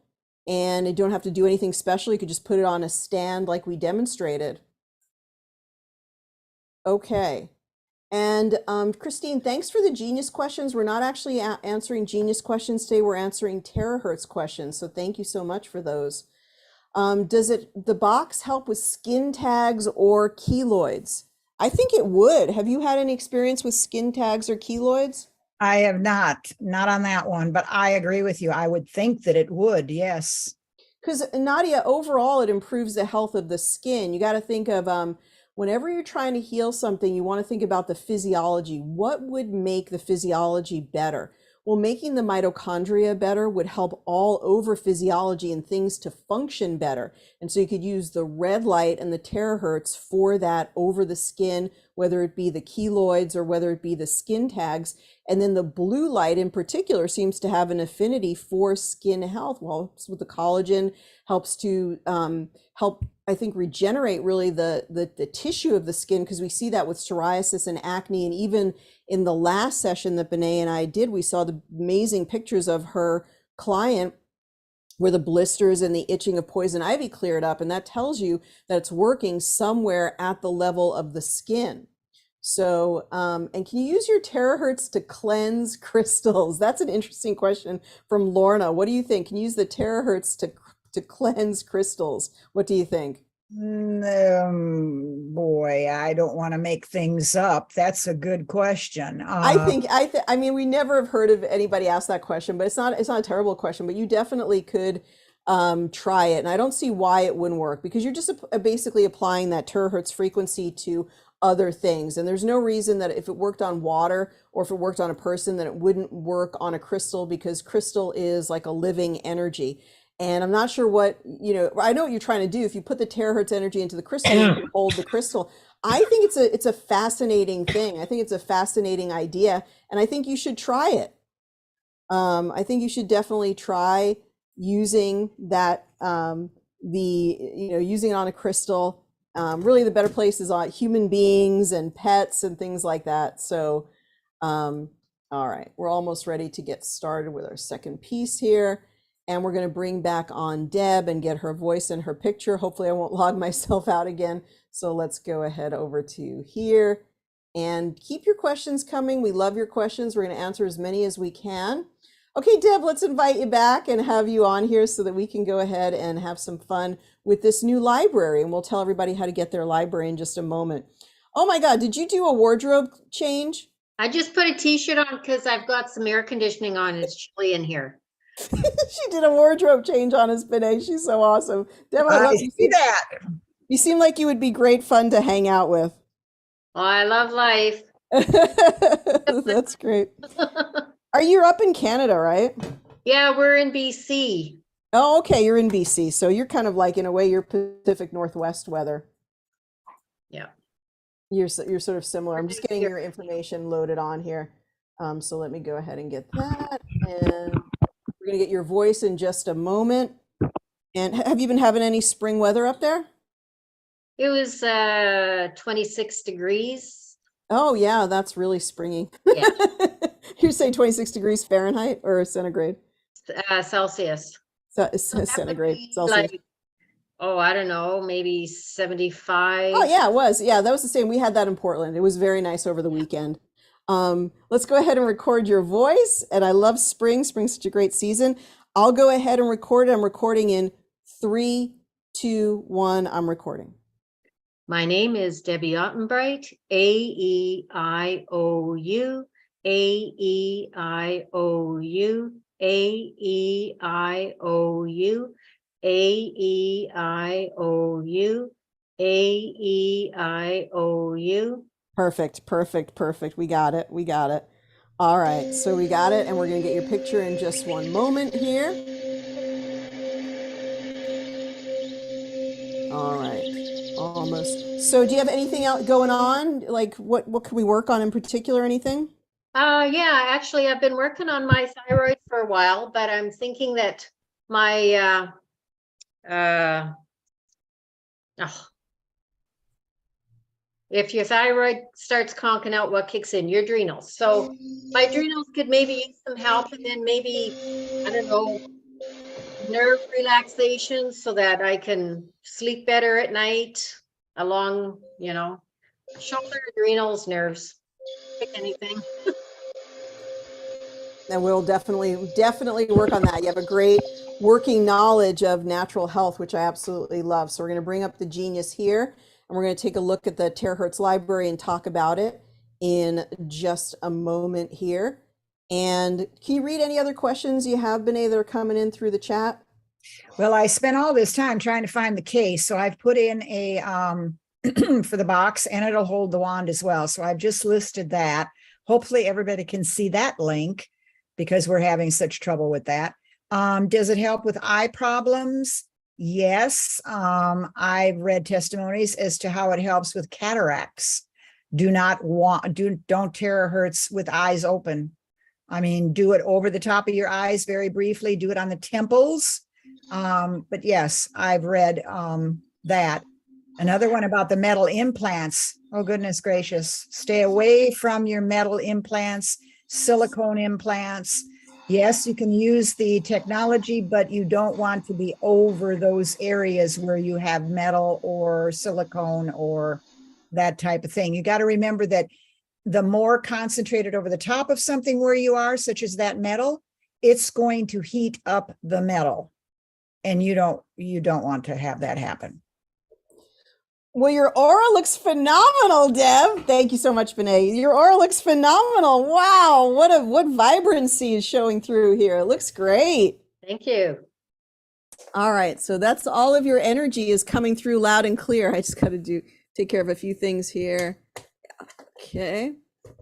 [SPEAKER 1] And you don't have to do anything special. You could just put it on a stand like we demonstrated. Okay. And Christine, thanks for the genius questions. We're not actually answering genius questions today. We're answering terahertz questions. So thank you so much for those. Does the box help with skin tags or keloids? I think it would. Have you had any experience with skin tags or keloids?
[SPEAKER 2] I have not on that one, but I agree with you. I would think that it would, yes.
[SPEAKER 1] Because Nadia, overall, it improves the health of the skin. You got to think of whenever you're trying to heal something, you want to think about the physiology. What would make the physiology better? Well, making the mitochondria better would help all over physiology and things to function better. And so you could use the red light and the terahertz for that over the skin, whether it be the keloids or whether it be the skin tags. And then the blue light in particular seems to have an affinity for skin health. Well, helps with the collagen, helps to help, I think, regenerate really the tissue of the skin, because we see that with psoriasis and acne. And even in the last session that Benet and I did, we saw the amazing pictures of her client where the blisters and the itching of poison ivy cleared up. And that tells you that it's working somewhere at the level of the skin. So, and can you use your terahertz to cleanse crystals? That's an interesting question from Lorna. What do you think? Can you use the terahertz to cleanse crystals? What do you think?
[SPEAKER 2] Boy, I don't want to make things up. That's a good question.
[SPEAKER 1] I mean, we never have heard of anybody ask that question, but it's not a terrible question, but you definitely could try it. And I don't see why it wouldn't work because you're just basically applying that terahertz frequency to other things. And there's no reason that if it worked on water or if it worked on a person, that it wouldn't work on a crystal because crystal is like a living energy. And I'm not sure what, I know what you're trying to do. If you put the terahertz energy into the crystal, you can hold the crystal. I think it's a fascinating thing. I think it's a fascinating idea, and I think you should try it. I think you should definitely try using that, using it on a crystal. Really, the better place is on human beings and pets and things like that. So, all right, we're almost ready to get started with our second piece here. And we're going to bring back on Deb and get her voice and her picture. Hopefully I won't log myself out again. So let's go ahead over to here and keep your questions coming. We love your questions. We're going to answer as many as we can. Okay, Deb, let's invite you back and have you on here so that we can go ahead and have some fun with this new library. And we'll tell everybody how to get their library in just a moment. Oh my God, did you do a wardrobe change?
[SPEAKER 3] I just put a t-shirt on because I've got some air conditioning on. It's chilly in here.
[SPEAKER 1] She did a wardrobe change on us, Benay. She's so awesome. Deb, I love
[SPEAKER 2] I see that.
[SPEAKER 1] You seem like you would be great fun to hang out with.
[SPEAKER 3] Oh, I love life.
[SPEAKER 1] That's great. Are you up in Canada, right?
[SPEAKER 3] Yeah, we're in BC.
[SPEAKER 1] Oh, okay. You're in BC. So you're kind of like, in a way, you're Pacific Northwest weather.
[SPEAKER 3] Yeah.
[SPEAKER 1] You're sort of similar. I'm just getting your information loaded on here. So let me go ahead and get that. And we're going to get your voice in just a moment. And have you been having any spring weather up there?
[SPEAKER 3] It was 26 degrees.
[SPEAKER 1] Oh, yeah, that's really springy.
[SPEAKER 3] Yeah.
[SPEAKER 1] You're saying 26 degrees Fahrenheit or centigrade?
[SPEAKER 3] Celsius.
[SPEAKER 1] So it's centigrade. Celsius.
[SPEAKER 3] Like, oh, I don't know, maybe 75.
[SPEAKER 1] Oh, yeah, it was. Yeah, that was the same. We had that in Portland. It was very nice over the weekend. Let's go ahead and record your voice. And I love spring. Spring's such a great season. I'll go ahead and record it. I'm recording in 3, 2, 1. I'm recording.
[SPEAKER 3] My name is Debbie Ottenbright, A-E-I-O-U, A-E-I-O-U, A-E-I-O-U, A-E-I-O-U, A-E-I-O-U.
[SPEAKER 1] Perfect, perfect, perfect. We got it. We got it. All right, so we got it, and we're going to get your picture in just one moment here. All right. Almost. So do you have anything else going on? Like what can we work on in particular, anything?
[SPEAKER 3] Yeah, actually I've been working on my thyroid for a while, but I'm thinking that my if your thyroid starts conking out, what kicks in? Your adrenals. So my adrenals could maybe use some help, and then maybe, I don't know, nerve relaxation so that I can sleep better at night along, shoulder, adrenals, nerves, pick anything.
[SPEAKER 1] And we'll definitely work on that. You have a great working knowledge of natural health, which I absolutely love. So we're going to bring up the genius here, and we're going to take a look at the Terahertz library and talk about it in just a moment here. And can you read any other questions you have, Benay, that are coming in through the chat?
[SPEAKER 2] Well, I spent all this time trying to find the case, so I've put in a for the box, and it'll hold the wand as well. So I've just listed that. Hopefully everybody can see that link because we're having such trouble with that. Does it help with eye problems? Yes. I've read testimonies as to how it helps with cataracts. Don't terahertz with eyes open. I mean, do it over the top of your eyes very briefly, do it on the temples. But yes, I've read that. Another one about the metal implants. Oh, goodness gracious. Stay away from your metal implants, silicone implants. Yes, you can use the technology, but you don't want to be over those areas where you have metal or silicone or that type of thing. You got to remember that the more concentrated over the top of something where you are, such as that metal, it's going to heat up the metal. And you don't want to have that happen.
[SPEAKER 1] Well, your aura looks phenomenal, Deb. Thank you so much, Benay. Your aura looks phenomenal. Wow, what vibrancy is showing through here. It looks great.
[SPEAKER 3] Thank you.
[SPEAKER 1] All right, so that's all of your energy is coming through loud and clear. I just got to take care of a few things here. Okay,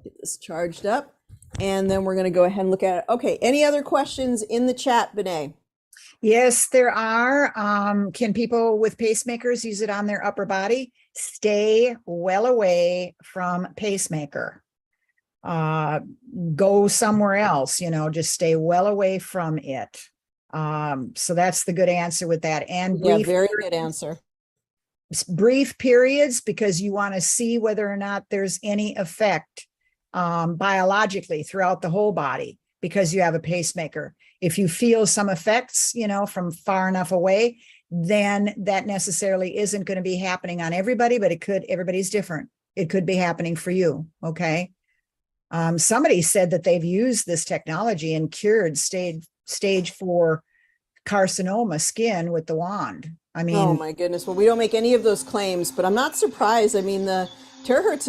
[SPEAKER 1] get this charged up, and then we're going to go ahead and look at it. Okay, any other questions in the chat, Benay?
[SPEAKER 2] Yes, there are. Can people with pacemakers use it on their upper body? Stay well away from pacemaker. Go somewhere else, just stay well away from it. So that's the good answer with that. And
[SPEAKER 1] Yeah, very good answer.
[SPEAKER 2] Brief periods, because you want to see whether or not there's any effect biologically throughout the whole body, because you have a pacemaker. If you feel some effects, from far enough away, then that necessarily isn't going to be happening on everybody, but everybody's different. It could be happening for you. Okay. Somebody said that they've used this technology and cured stage 4 carcinoma skin with the wand. I mean,
[SPEAKER 1] oh my goodness. Well, we don't make any of those claims, but I'm not surprised. I mean, the terahertz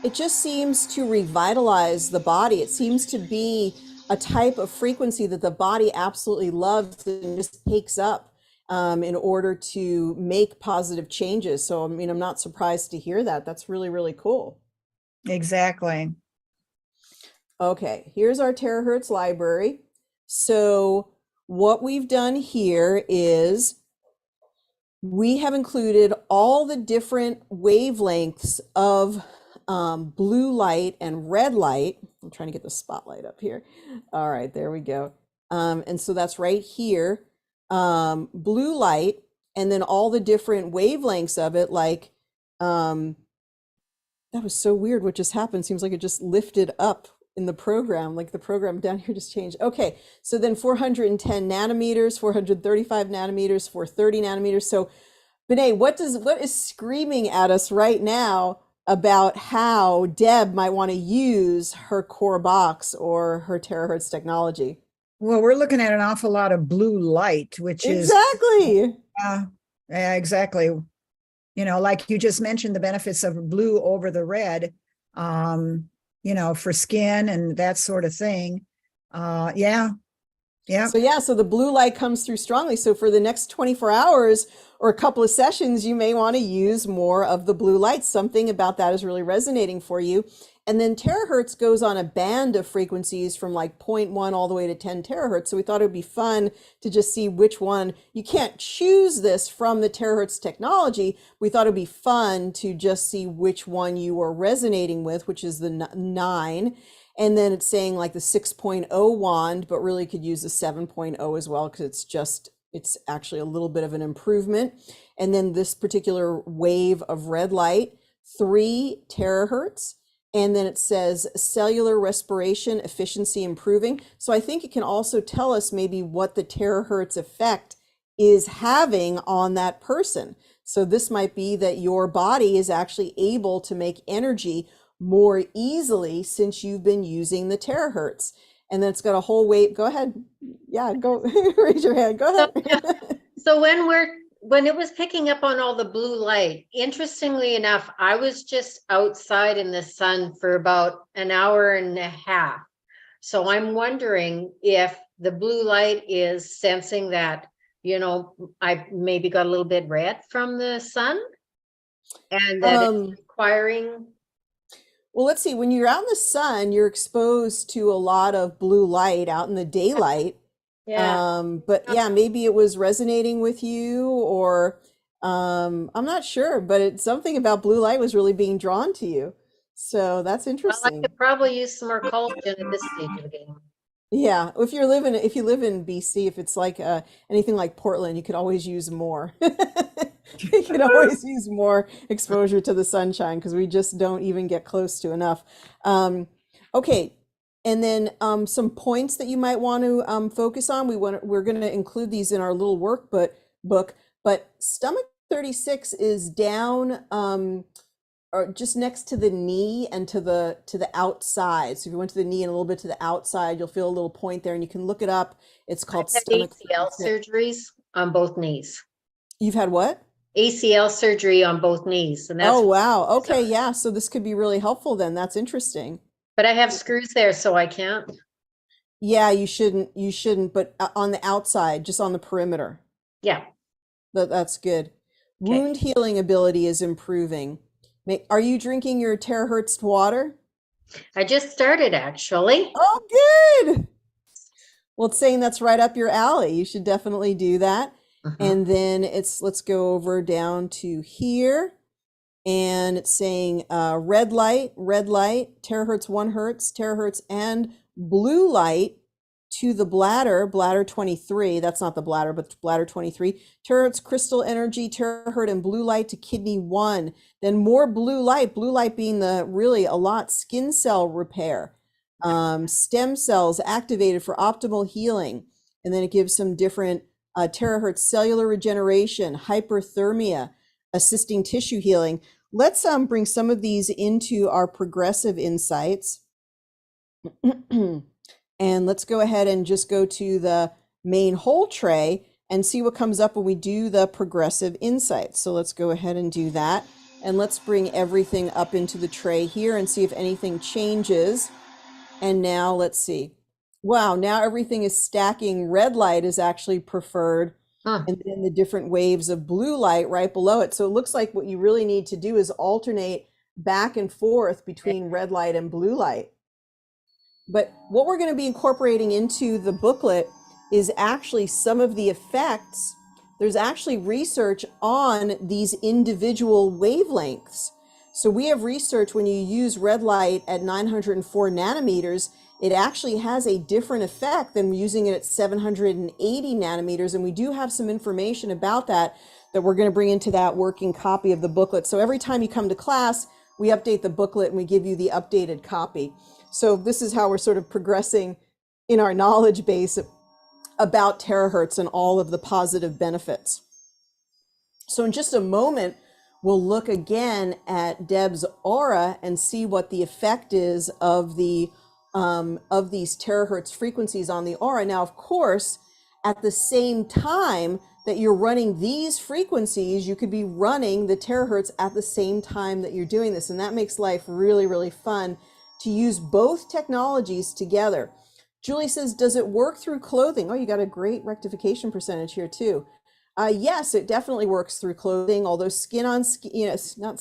[SPEAKER 1] it just seems to revitalize the body. It seems to be a type of frequency that the body absolutely loves and just takes up in order to make positive changes. So, I mean, I'm not surprised to hear that. That's really, really cool.
[SPEAKER 2] exactly.
[SPEAKER 1] Okay, here's our terahertz library. So what we've done here is we have included all the different wavelengths of blue light and red light. I'm trying to get the spotlight up here. All right, there we go. And so that's right here, blue light, and then all the different wavelengths of it, like, that was so weird what just happened. Seems like it just lifted up in the program, like the program down here just changed. Okay, so then 410 nanometers, 435 nanometers, 430 nanometers. So Benay, what is screaming at us right now about how Deb might want to use her core box or her terahertz technology?
[SPEAKER 2] Well, we're looking at an awful lot of blue light, which
[SPEAKER 1] Exactly.
[SPEAKER 2] is exactly. Like you just mentioned, the benefits of blue over the red, for skin and that sort of thing. Yeah.
[SPEAKER 1] So the blue light comes through strongly. So for the next 24 hours or a couple of sessions, you may want to use more of the blue light. Something about that is really resonating for you. And then terahertz goes on a band of frequencies from like 0.1 all the way to 10 terahertz. So we thought it would be fun to just see which one. You can't choose this from the terahertz technology. We thought it would be fun to just see which one you are resonating with, which is the 9. And then it's saying like the 6.0 wand, but really could use the 7.0 as well, because it's actually a little bit of an improvement. And then this particular wave of red light, 3 terahertz. And then it says cellular respiration efficiency improving. So I think it can also tell us maybe what the terahertz effect is having on that person. So this might be that your body is actually able to make energy more easily since you've been using the terahertz. And then it's got a whole wave. Go ahead. Yeah, go raise your hand. Go ahead.
[SPEAKER 3] So when it was picking up on all the blue light, interestingly enough, I was just outside in the sun for about an hour and a half. So I'm wondering if the blue light is sensing that, I maybe got a little bit red from the sun and that it's requiring.
[SPEAKER 1] Well, let's see. When you're out in the sun, you're exposed to a lot of blue light out in the daylight.
[SPEAKER 3] Yeah.
[SPEAKER 1] But yeah, maybe it was resonating with you, or I'm not sure, but it's something about blue light was really being drawn to you. So that's
[SPEAKER 3] Well, I
[SPEAKER 1] interesting.
[SPEAKER 3] could probably use some more collagen at this stage of the game.
[SPEAKER 1] Yeah, if you live in BC, if it's like anything like Portland, you could always use more. You could always use more exposure to the sunshine, because we just don't even get close to enough. Okay, and then some points that you might want to focus on. We're going to include these in our little workbook. But stomach 36 is down or just next to the knee and to the outside. So if you went to the knee and a little bit to the outside, you'll feel a little point there, and you can look it up. It's called
[SPEAKER 3] I've had
[SPEAKER 1] stomach
[SPEAKER 3] ACL
[SPEAKER 1] 36.
[SPEAKER 3] surgeries on both knees.
[SPEAKER 1] You've had what?
[SPEAKER 3] ACL surgery on both knees, and that's,
[SPEAKER 1] Oh, wow. Okay, yeah. So this could be really helpful then. That's interesting.
[SPEAKER 3] but I have screws there, so I can't.
[SPEAKER 1] Yeah, you shouldn't, but on the outside, just on the perimeter.
[SPEAKER 3] Yeah.
[SPEAKER 1] That's good.
[SPEAKER 3] Okay.
[SPEAKER 1] Wound healing ability is improving. Are you drinking your Terahertz water?
[SPEAKER 3] I just started actually.
[SPEAKER 1] Oh, good. Well, it's saying that's right up your alley. You should definitely do that. And then let's go over down to here. And it's saying red light, terahertz 1 hertz, terahertz, and blue light to the bladder 23. That's not the bladder, but bladder 23. Terahertz crystal energy, terahertz, and blue light to kidney 1. Then more blue light being the really a lot skin cell repair. Stem cells activated for optimal healing. And then it gives some different terahertz cellular regeneration, hyperthermia, assisting tissue healing. Let's bring some of these into our progressive insights. And let's go ahead and just go to the main whole tray and see what comes up when we do the progressive insights. So let's go ahead and do that. And let's bring everything up into the tray here and see if anything changes. And now let's see. Wow, now everything is stacking. Red light is actually preferred. And then the different waves of blue light right below it. So it looks like what you really need to do is alternate back and forth between red light and blue light. But what we're going to be incorporating into the booklet is actually some of the effects. There's actually research on these individual wavelengths. So we have research when you use red light at 904 nanometers, it actually has a different effect than using it at 780 nanometers. And we do have some information about that we're going to bring into that working copy of the booklet. So every time you come to class, we update the booklet and we give you the updated copy. So this is how we're sort of progressing in our knowledge base about terahertz and all of the positive benefits. So in just a moment, we'll look again at Deb's aura and see what the effect is of these terahertz frequencies on the aura. Now, of course, at the same time that you're running these frequencies, you could be running the terahertz at the same time that you're doing this. And that makes life really, really fun to use both technologies together. Julie says, does it work through clothing? Oh, you got a great rectification percentage here too. Yes, it definitely works through clothing, although skin on skin, it's not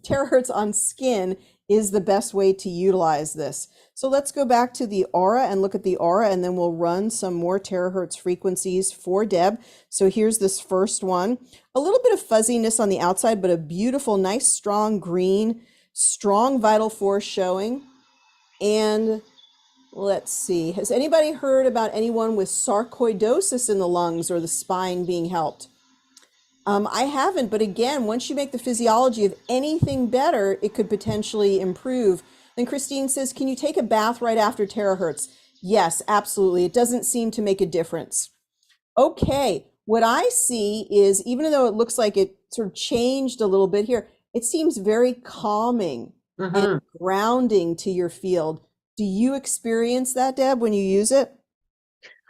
[SPEAKER 1] terahertz on skin is the best way to utilize this. So let's go back to the aura and look at the aura, and then we'll run some more terahertz frequencies for Deb. So here's this first one. A little bit of fuzziness on the outside, but a beautiful, nice, strong green, strong vital force showing. And let's see, has anybody heard about anyone with sarcoidosis in the lungs or the spine being helped? I haven't, but again, once you make the physiology of anything better, it could potentially improve. Then Christine says, can you take a bath right after terahertz? Yes, absolutely. It doesn't seem to make a difference. Okay, what I see is, even though it looks like it sort of changed a little bit here, it seems very calming and grounding to your field. Do you experience that, Deb, when you use it?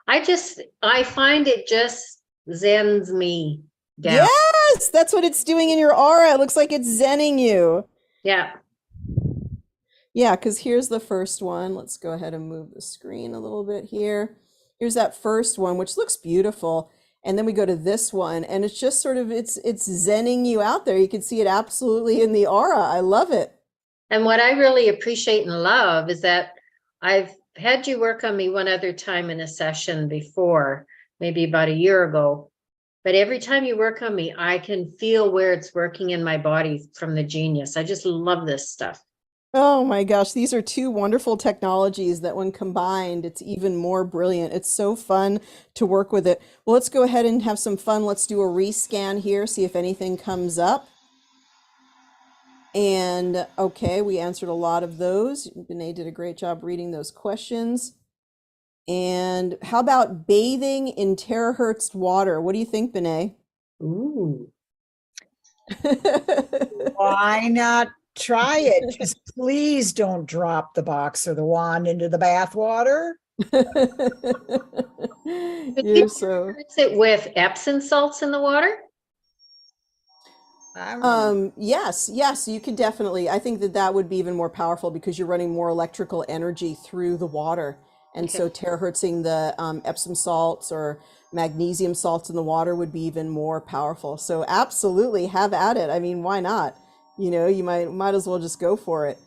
[SPEAKER 3] I find it just zens me down.
[SPEAKER 1] Yes, that's what it's doing in your aura. It looks like it's zenning you.
[SPEAKER 3] Yeah.
[SPEAKER 1] Yeah, because here's the first one. Let's go ahead and move the screen a little bit here. Here's that first one, which looks beautiful. And then we go to this one, and it's just sort of, it's zenning you out there. You can see it absolutely in the aura. I love it.
[SPEAKER 3] And what I really appreciate and love is that I've had you work on me one other time in a session before, maybe about a year ago. But every time you work on me, I can feel where it's working in my body from the genius. I just love this stuff.
[SPEAKER 1] Oh my gosh, these are two wonderful technologies that when combined, it's even more brilliant. It's so fun to work with it. Well, let's go ahead and have some fun. Let's do a rescan here, see if anything comes up. And okay, we answered a lot of those. Benet did a great job reading those questions. And how about bathing in terahertz water? What do you think, Benet?
[SPEAKER 3] Ooh.
[SPEAKER 2] Why not try it? Just please don't drop the box or the wand into the bath water.
[SPEAKER 1] You're so.
[SPEAKER 3] Is it with Epsom salts in the water?
[SPEAKER 2] I remember.
[SPEAKER 1] Yes, you could definitely. I think that that would be even more powerful because you're running more electrical energy through the water. And
[SPEAKER 3] Okay.
[SPEAKER 1] so terahertzing the Epsom salts or magnesium salts in the water would be even more powerful. So absolutely have at it. I mean, why not? You know, you might as well just go for it.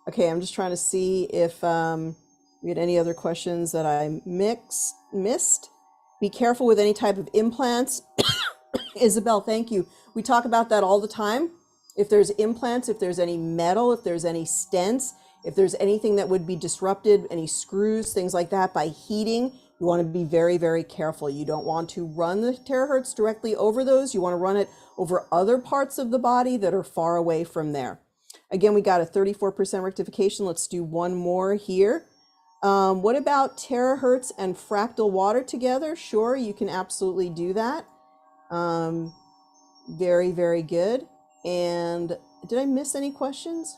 [SPEAKER 1] Okay, I'm just trying to see if we had any other questions that I missed. Be careful with any type of implants. Isabel, thank you. We talk about that all the time. If there's implants, if there's any metal, if there's any stents, if there's anything that would be disrupted, any screws, things like that by heating, you want to be very, very careful. You don't want to run the terahertz directly over those. You want to run it over other parts of the body that are far away from there. Again, we got a 34% rectification. Let's do one more here. What about terahertz and fractal water together? Sure, you can absolutely do that. Um, very, very good. And did I miss any questions?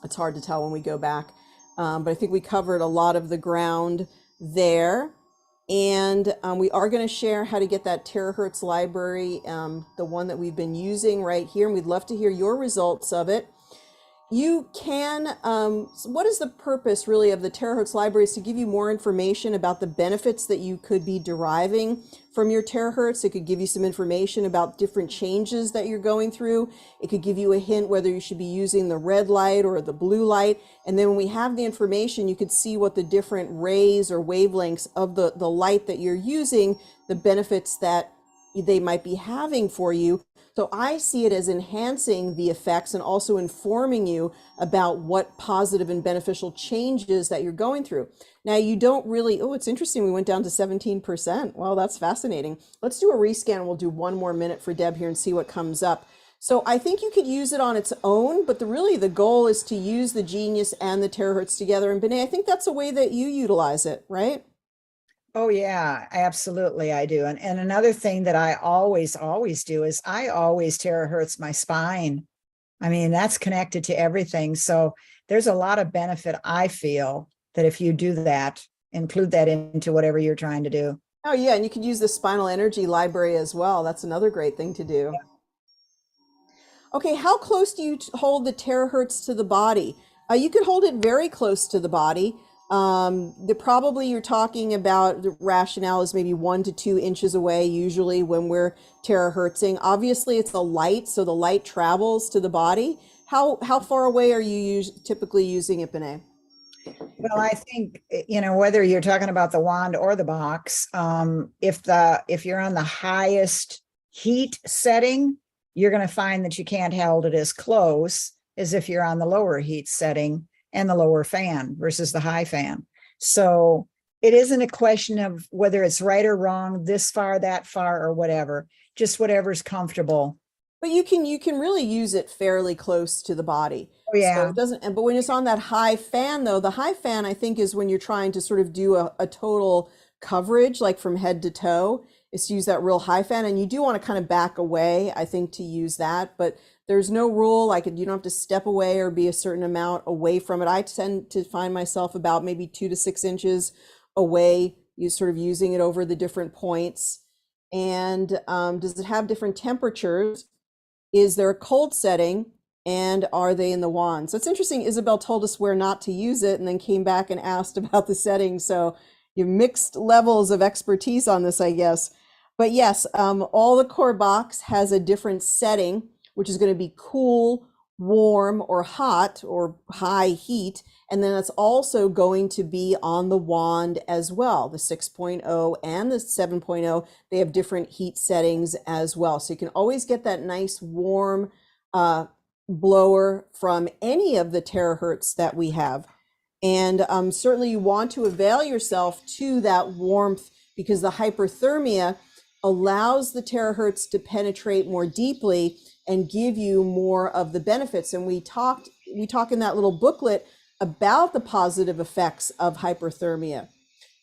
[SPEAKER 1] It's hard to tell when we go back. But I think we covered a lot of the ground there. And we are going to share how to get that terahertz library, the one that we've been using right here. And we'd love to hear your results of it. You can, what is the purpose really of the Terahertz library? Is to give you more information about the benefits that you could be deriving from your terahertz. It could give you some information about different changes that you're going through. It could give you a hint whether you should be using the red light or the blue light. And then when we have the information, you could see what the different rays or wavelengths of the light that you're using, the benefits that they might be having for you. So I see it as enhancing the effects and also informing you about what positive and beneficial changes that you're going through. Now you don't really, oh, it's interesting. We went down to 17%. Well, that's fascinating. Let's do a rescan. We'll do one more minute for Deb here and see what comes up. So I think you could use it on its own, but really the goal is to use the Genius and the terahertz together. And Benet, I think that's a way that you utilize it, right?
[SPEAKER 2] Oh yeah, absolutely I do. And another thing that I always do is I always terahertz my spine. I mean, that's connected to everything. So there's a lot of benefit I feel that if you do that, include that into whatever you're trying to do.
[SPEAKER 1] Oh yeah, and you could use the spinal energy library as well. That's another great thing to do. Okay, how close do you hold the terahertz to the body? You could hold it very close to the body. Probably you're talking about the rationale is maybe 1 to 2 inches away, usually when we're terahertzing. Obviously, it's a light, so the light travels to the body. How far away are you typically using it, Benet?
[SPEAKER 2] Well, I think, whether you're talking about the wand or the box, if you're on the highest heat setting, you're going to find that you can't hold it as close as if you're on the lower heat setting and the lower fan versus the high fan. So it isn't a question of whether it's right or wrong, this far, that far, or whatever, just whatever's comfortable.
[SPEAKER 1] But you can really use it fairly close to the body.
[SPEAKER 2] Oh,
[SPEAKER 1] So
[SPEAKER 2] yeah.
[SPEAKER 1] it doesn't, but when it's on that high fan though, the high fan I think is when you're trying to sort of do a total coverage, like from head to toe, is to use that real high fan. And you do want to kind of back away, I think, to use that, but there's no rule, like you don't have to step away or be a certain amount away from it. I tend to find myself about maybe 2 to 6 inches away, you sort of using it over the different points. And does it have different temperatures? Is there a cold setting? And are they in the wand? So it's interesting. Isabel told us where not to use it and then came back and asked about the settings. So you mixed levels of expertise on this, I guess. But yes, all the core box has a different setting, which is going to be cool, warm, or hot, or high heat. And then it's also going to be on the wand as well. The 6.0 and the 7.0, they have different heat settings as well. So you can always get that nice warm blower from any of the terahertz that we have. And certainly you want to avail yourself to that warmth because the hyperthermia allows the terahertz to penetrate more deeply and give you more of the benefits. And we talk in that little booklet about the positive effects of hyperthermia.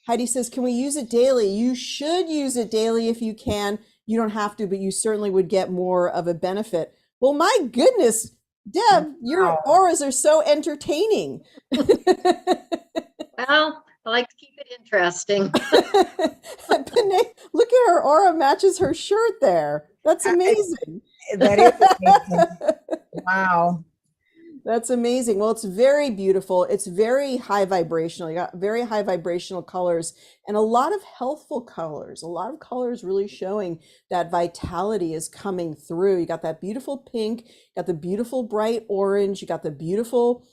[SPEAKER 1] Heidi says, can we use it daily? You should use it daily if you can. You don't have to, but you certainly would get more of a benefit. Well, my goodness, Deb, your
[SPEAKER 2] Wow.
[SPEAKER 1] auras are so entertaining.
[SPEAKER 3] Well, I like to keep it interesting.
[SPEAKER 1] Look at her aura matches her shirt there. That's amazing.
[SPEAKER 2] That is amazing. Wow.
[SPEAKER 1] That's amazing. Well, it's very beautiful. It's very high vibrational. You got very high vibrational colors and a lot of healthful colors. A lot of colors really showing that vitality is coming through. You got that beautiful pink, you got the beautiful bright orange, you got the beautiful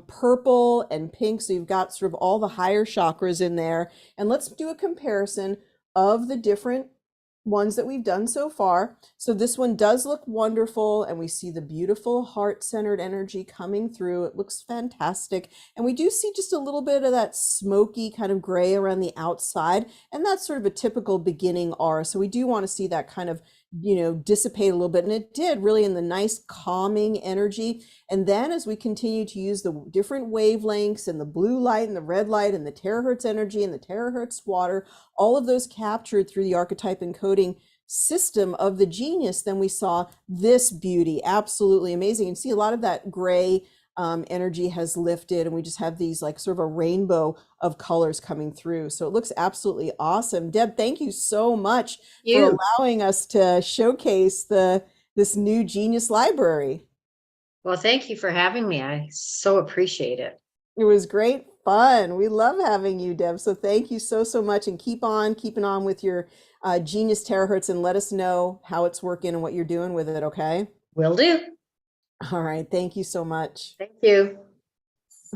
[SPEAKER 1] purple and pink. So you've got sort of all the higher chakras in there. And let's do a comparison of the different ones that we've done so far. So this one does look wonderful, and we see the beautiful heart-centered energy coming through. It looks fantastic. And we do see just a little bit of that smoky kind of gray around the outside, and that's sort of a typical beginning aura. So we do want to see that kind of, dissipate a little bit. And it did really in the nice calming energy. And then as we continue to use the different wavelengths and the blue light and the red light and the terahertz energy and the terahertz water, all of those captured through the archetype encoding system of the genius, then we saw this beauty. Absolutely amazing. And see a lot of that gray energy has lifted, and we just have these like sort of a rainbow of colors coming through. So it looks absolutely awesome. Deb, thank you so much for allowing us to showcase this new genius library.
[SPEAKER 3] Well, thank you for having me. I so appreciate it.
[SPEAKER 1] It was great fun. We love having you, Deb. So thank you so much, and keep on keeping on with your genius terahertz, and let us know how it's working and what you're doing with it. Okay.
[SPEAKER 3] Will do.
[SPEAKER 1] All right. Thank you so much.
[SPEAKER 3] Thank you.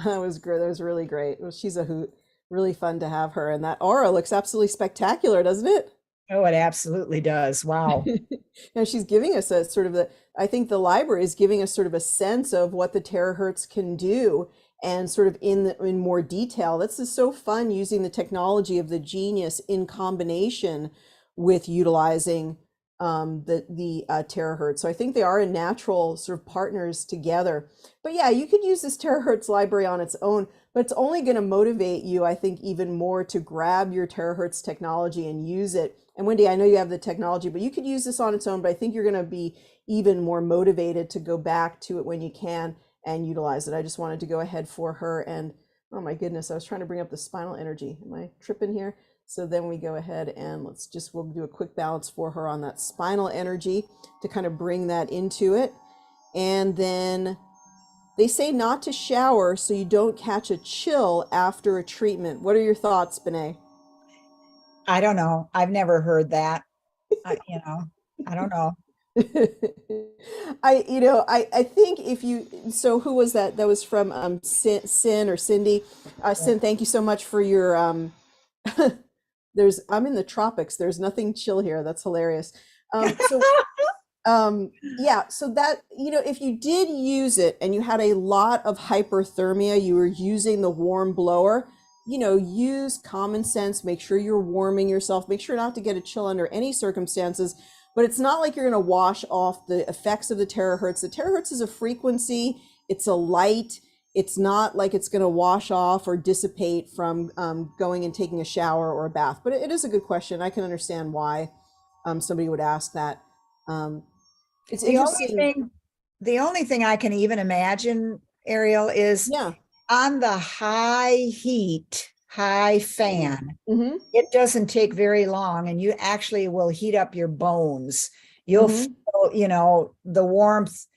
[SPEAKER 1] That was great. That was really great. Well, she's a hoot. Really fun to have her. And that aura looks absolutely spectacular, doesn't it?
[SPEAKER 2] Oh, it absolutely does. Wow.
[SPEAKER 1] Now she's giving us a sort of I think the library is giving us sort of a sense of what the terahertz can do, and sort of in more detail. This is so fun, using the technology of the genius in combination with utilizing the terahertz. So I think they are a natural sort of partners together. But yeah, you could use this terahertz library on its own, but it's only going to motivate you, I think, even more to grab your terahertz technology and use it. And Wendy, I know you have the technology, but you could use this on its own, but I think you're going to be even more motivated to go back to it when you can and utilize it. I just wanted to go ahead for her. And oh my goodness, I was trying to bring up the spinal energy. Am I tripping here? So then we go ahead and we'll do a quick balance for her on that spinal energy to kind of bring that into it. And then they say not to shower so you don't catch a chill after a treatment. What are your thoughts, Benet?
[SPEAKER 2] I don't know. I've never heard that. I don't know.
[SPEAKER 1] I think so who was that? That was from Sin or Cindy. Sin, thank you so much for your I'm in the tropics. There's nothing chill here. That's hilarious. Yeah, so that, if you did use it and you had a lot of hyperthermia, you were using the warm blower, use common sense, make sure you're warming yourself, make sure not to get a chill under any circumstances. But it's not like you're going to wash off the effects of the terahertz. The terahertz is a frequency, it's a light. It's not like it's going to wash off or dissipate from going and taking a shower or a bath. But it is a good question. I can understand why somebody would ask that. It's interesting.
[SPEAKER 2] The only thing I can even imagine, Ariel, is on the high heat, high fan, it doesn't take very long, and you actually will heat up your bones. You'll feel, the warmth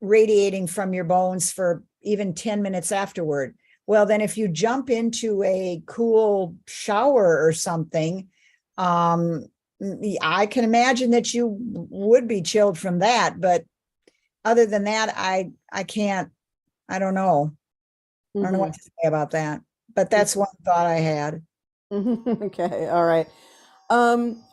[SPEAKER 2] radiating from your bones for even 10 minutes afterward. Well, then if you jump into a cool shower or something, I can imagine that you would be chilled from that. But other than that, I don't know. I don't know what to say about that. But that's one thought I had.
[SPEAKER 1] Okay. All right.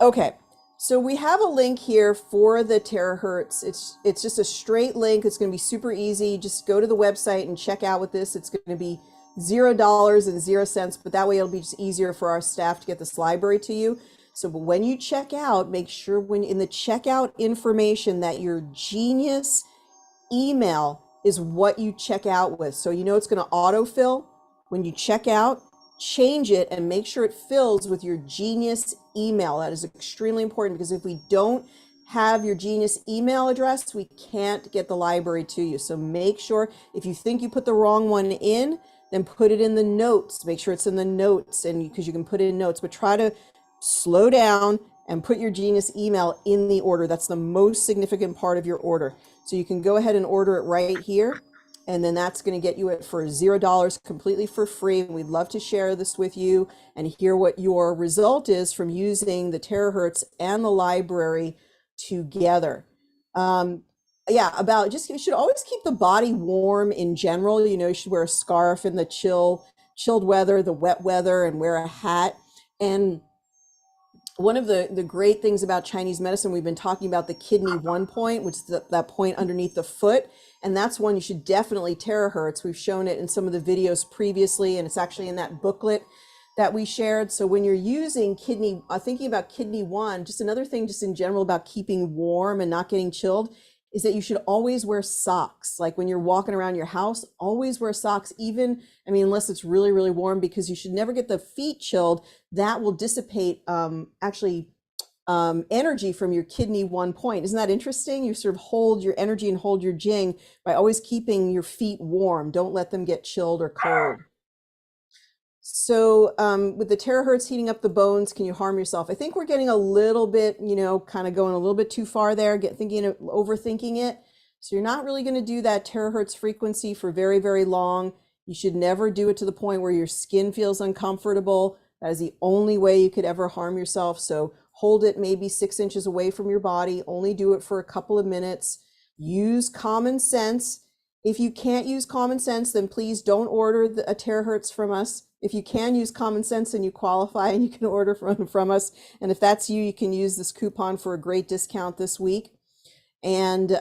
[SPEAKER 1] Okay. So we have a link here for the terahertz. It's just a straight link. It's going to be super easy. Just go to the website and check out with this. It's going to be $0.00, but that way it'll be just easier for our staff to get this library to you. So but when you check out, make sure when in the checkout information that your genius email is what you check out with. So it's going to autofill when you check out. Change it and make sure it fills with your genius email. That is extremely important, because if we don't have your genius email address, we can't get the library to you. So make sure, if you think you put the wrong one in, then put it in the notes. Make sure it's in the notes, and because you can put it in notes, but try to slow down and put your Genius email in the order. That's the most significant part of your order. So you can go ahead and order it right here. And then that's going to get you it for $0 completely for free. We'd love to share this with you and hear what your result is from using the Terahertz and the library together. Yeah, about just, you should always keep the body warm in general. You know, you should wear a scarf in the chilled weather, the wet weather, and wear a hat. And one of the great things about Chinese medicine, we've been talking about the kidney 1 point, which is that point underneath the foot. And that's one you should definitely terahertz. We've shown it in some of the videos previously, and it's actually in that booklet that we shared. So when you're using kidney, thinking about kidney 1, just another thing just in general about keeping warm and not getting chilled is that you should always wear socks. Like when you're walking around your house, always wear socks, even, I mean, unless it's really, really warm, because you should never get the feet chilled. That will dissipate energy from your kidney 1 point. Isn't that interesting? You sort of hold your energy and hold your jing by always keeping your feet warm. Don't let them get chilled or cold. So with the terahertz heating up the bones, can you harm yourself? I think we're getting a little bit, you know, kind of going a little bit too far there, overthinking it. So you're not really going to do that terahertz frequency for very, very long. You should never do it to the point where your skin feels uncomfortable. That is the only way you could ever harm yourself. So hold it maybe 6 inches away from your body. Only do it for a couple of minutes. Use common sense. If you can't use common sense, then please don't order a terahertz from us. If you can use common sense, then you qualify and you can order from us. And if that's you, you can use this coupon for a great discount this week. And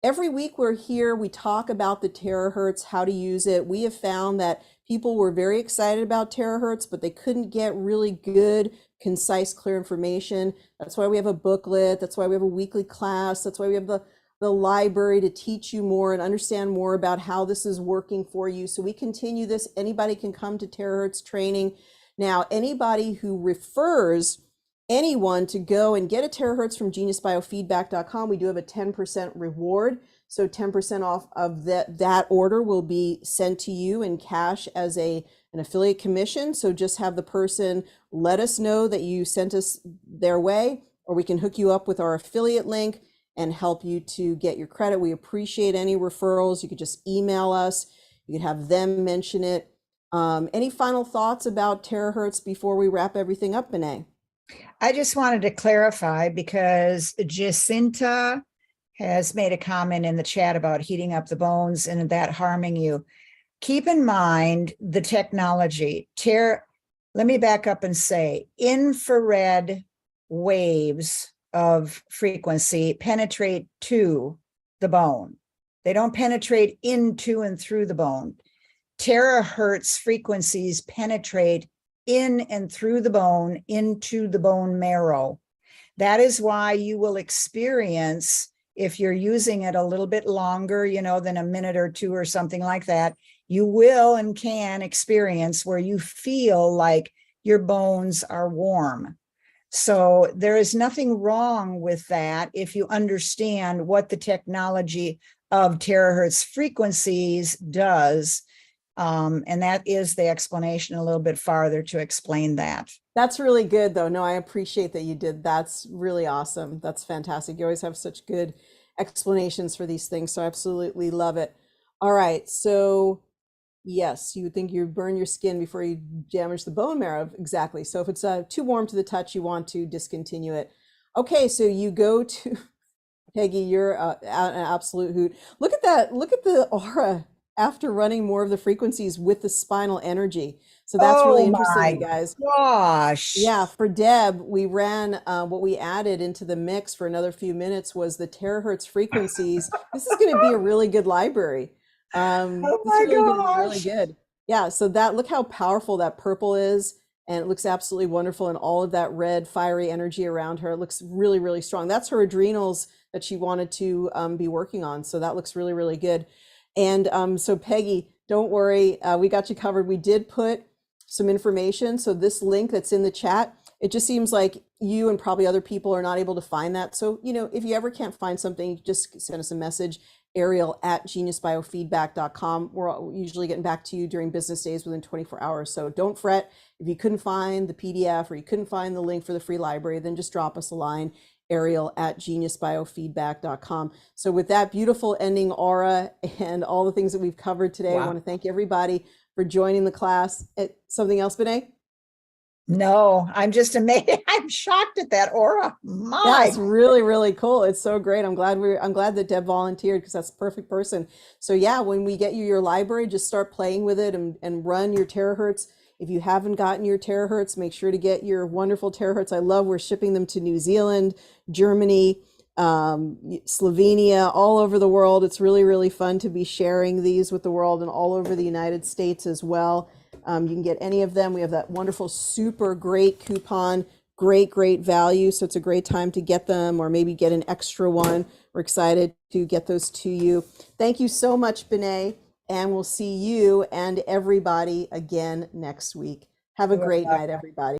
[SPEAKER 1] every week we're here, we talk about the terahertz, how to use it. We have found that people were very excited about terahertz, but they couldn't get really good, concise, clear information. That's why we have a booklet. That's why we have a weekly class. That's why we have the library to teach you more and understand more about how this is working for you. So we continue this. Anybody can come to Terahertz training. Now, anybody who refers anyone to go and get a terahertz from geniusbiofeedback.com, we do have a 10% reward. So 10% off of that order will be sent to you in cash as an affiliate commission. So just have the person let us know that you sent us their way, or we can hook you up with our affiliate link and help you to get your credit. We appreciate any referrals. You could just email us. You could have them mention it. Any final thoughts about terahertz before we wrap everything up, Benet?
[SPEAKER 2] I just wanted to clarify because Jacinta has made a comment in the chat about heating up the bones and that harming you. Keep in mind the technology. Let me back up and say infrared waves of frequency penetrate to the bone. They don't penetrate into and through the bone. Terahertz frequencies penetrate in and through the bone into the bone marrow. That is why you will experience, if you're using it a little bit longer, you know, than a minute or two or something like that, you will and can experience where you feel like your bones are warm. So there is nothing wrong with that if you understand what the technology of terahertz frequencies does. And that is the explanation a little bit farther to explain that.
[SPEAKER 1] That's really good, though. No, I appreciate that you did. That's really awesome. That's fantastic. You always have such good explanations for these things. So I absolutely love it. All right. So yes, you would think you burn your skin before you damage the bone marrow. Exactly. So if it's too warm to the touch, you want to discontinue it. Okay, so you go to Peggy, you're an absolute hoot. Look at that. Look at the aura after running more of the frequencies with the spinal energy. So that's really interesting, guys.
[SPEAKER 2] Gosh.
[SPEAKER 1] Yeah, for Deb, we ran what we added into the mix for another few minutes was the terahertz frequencies. This is going to be a really good library.
[SPEAKER 2] Oh my gosh.
[SPEAKER 1] Really good. Yeah, so that, look how powerful that purple is, and it looks absolutely wonderful, and all of that red fiery energy around her. It looks really, really strong. That's her adrenals that she wanted to be working on. So that looks really, really good. And so Peggy, don't worry, we got you covered. We did put some information. So this link that's in the chat, it just seems like you and probably other people are not able to find that. So, you know, if you ever can't find something, just send us a message Ariel at geniusbiofeedback.com. We're usually getting back to you during business days within 24 hours. So don't fret. If you couldn't find the PDF or you couldn't find the link for the free library, then just drop us a line, Ariel at geniusbiofeedback.com. So with that beautiful ending aura and all the things that we've covered today, I
[SPEAKER 2] Wow.
[SPEAKER 1] want to thank everybody for joining the class. Something else, Benet?
[SPEAKER 2] No, I'm just amazed. I'm shocked at that aura.
[SPEAKER 1] That's
[SPEAKER 2] My,
[SPEAKER 1] really, really cool. It's so great. I'm glad that Deb volunteered because that's the perfect person. So yeah, when we get you your library, just start playing with it and run your terahertz. If you haven't gotten your terahertz, make sure to get your wonderful terahertz. I love we're shipping them to New Zealand, Germany, Slovenia, all over the world. It's really, really fun to be sharing these with the world and all over the United States as well. You can get any of them. We have that wonderful, super great coupon, great value. So it's a great time to get them or maybe get an extra one. We're excited to get those to you. Thank you so much, Benet. And we'll see you and everybody again next week. Have a great night, everybody.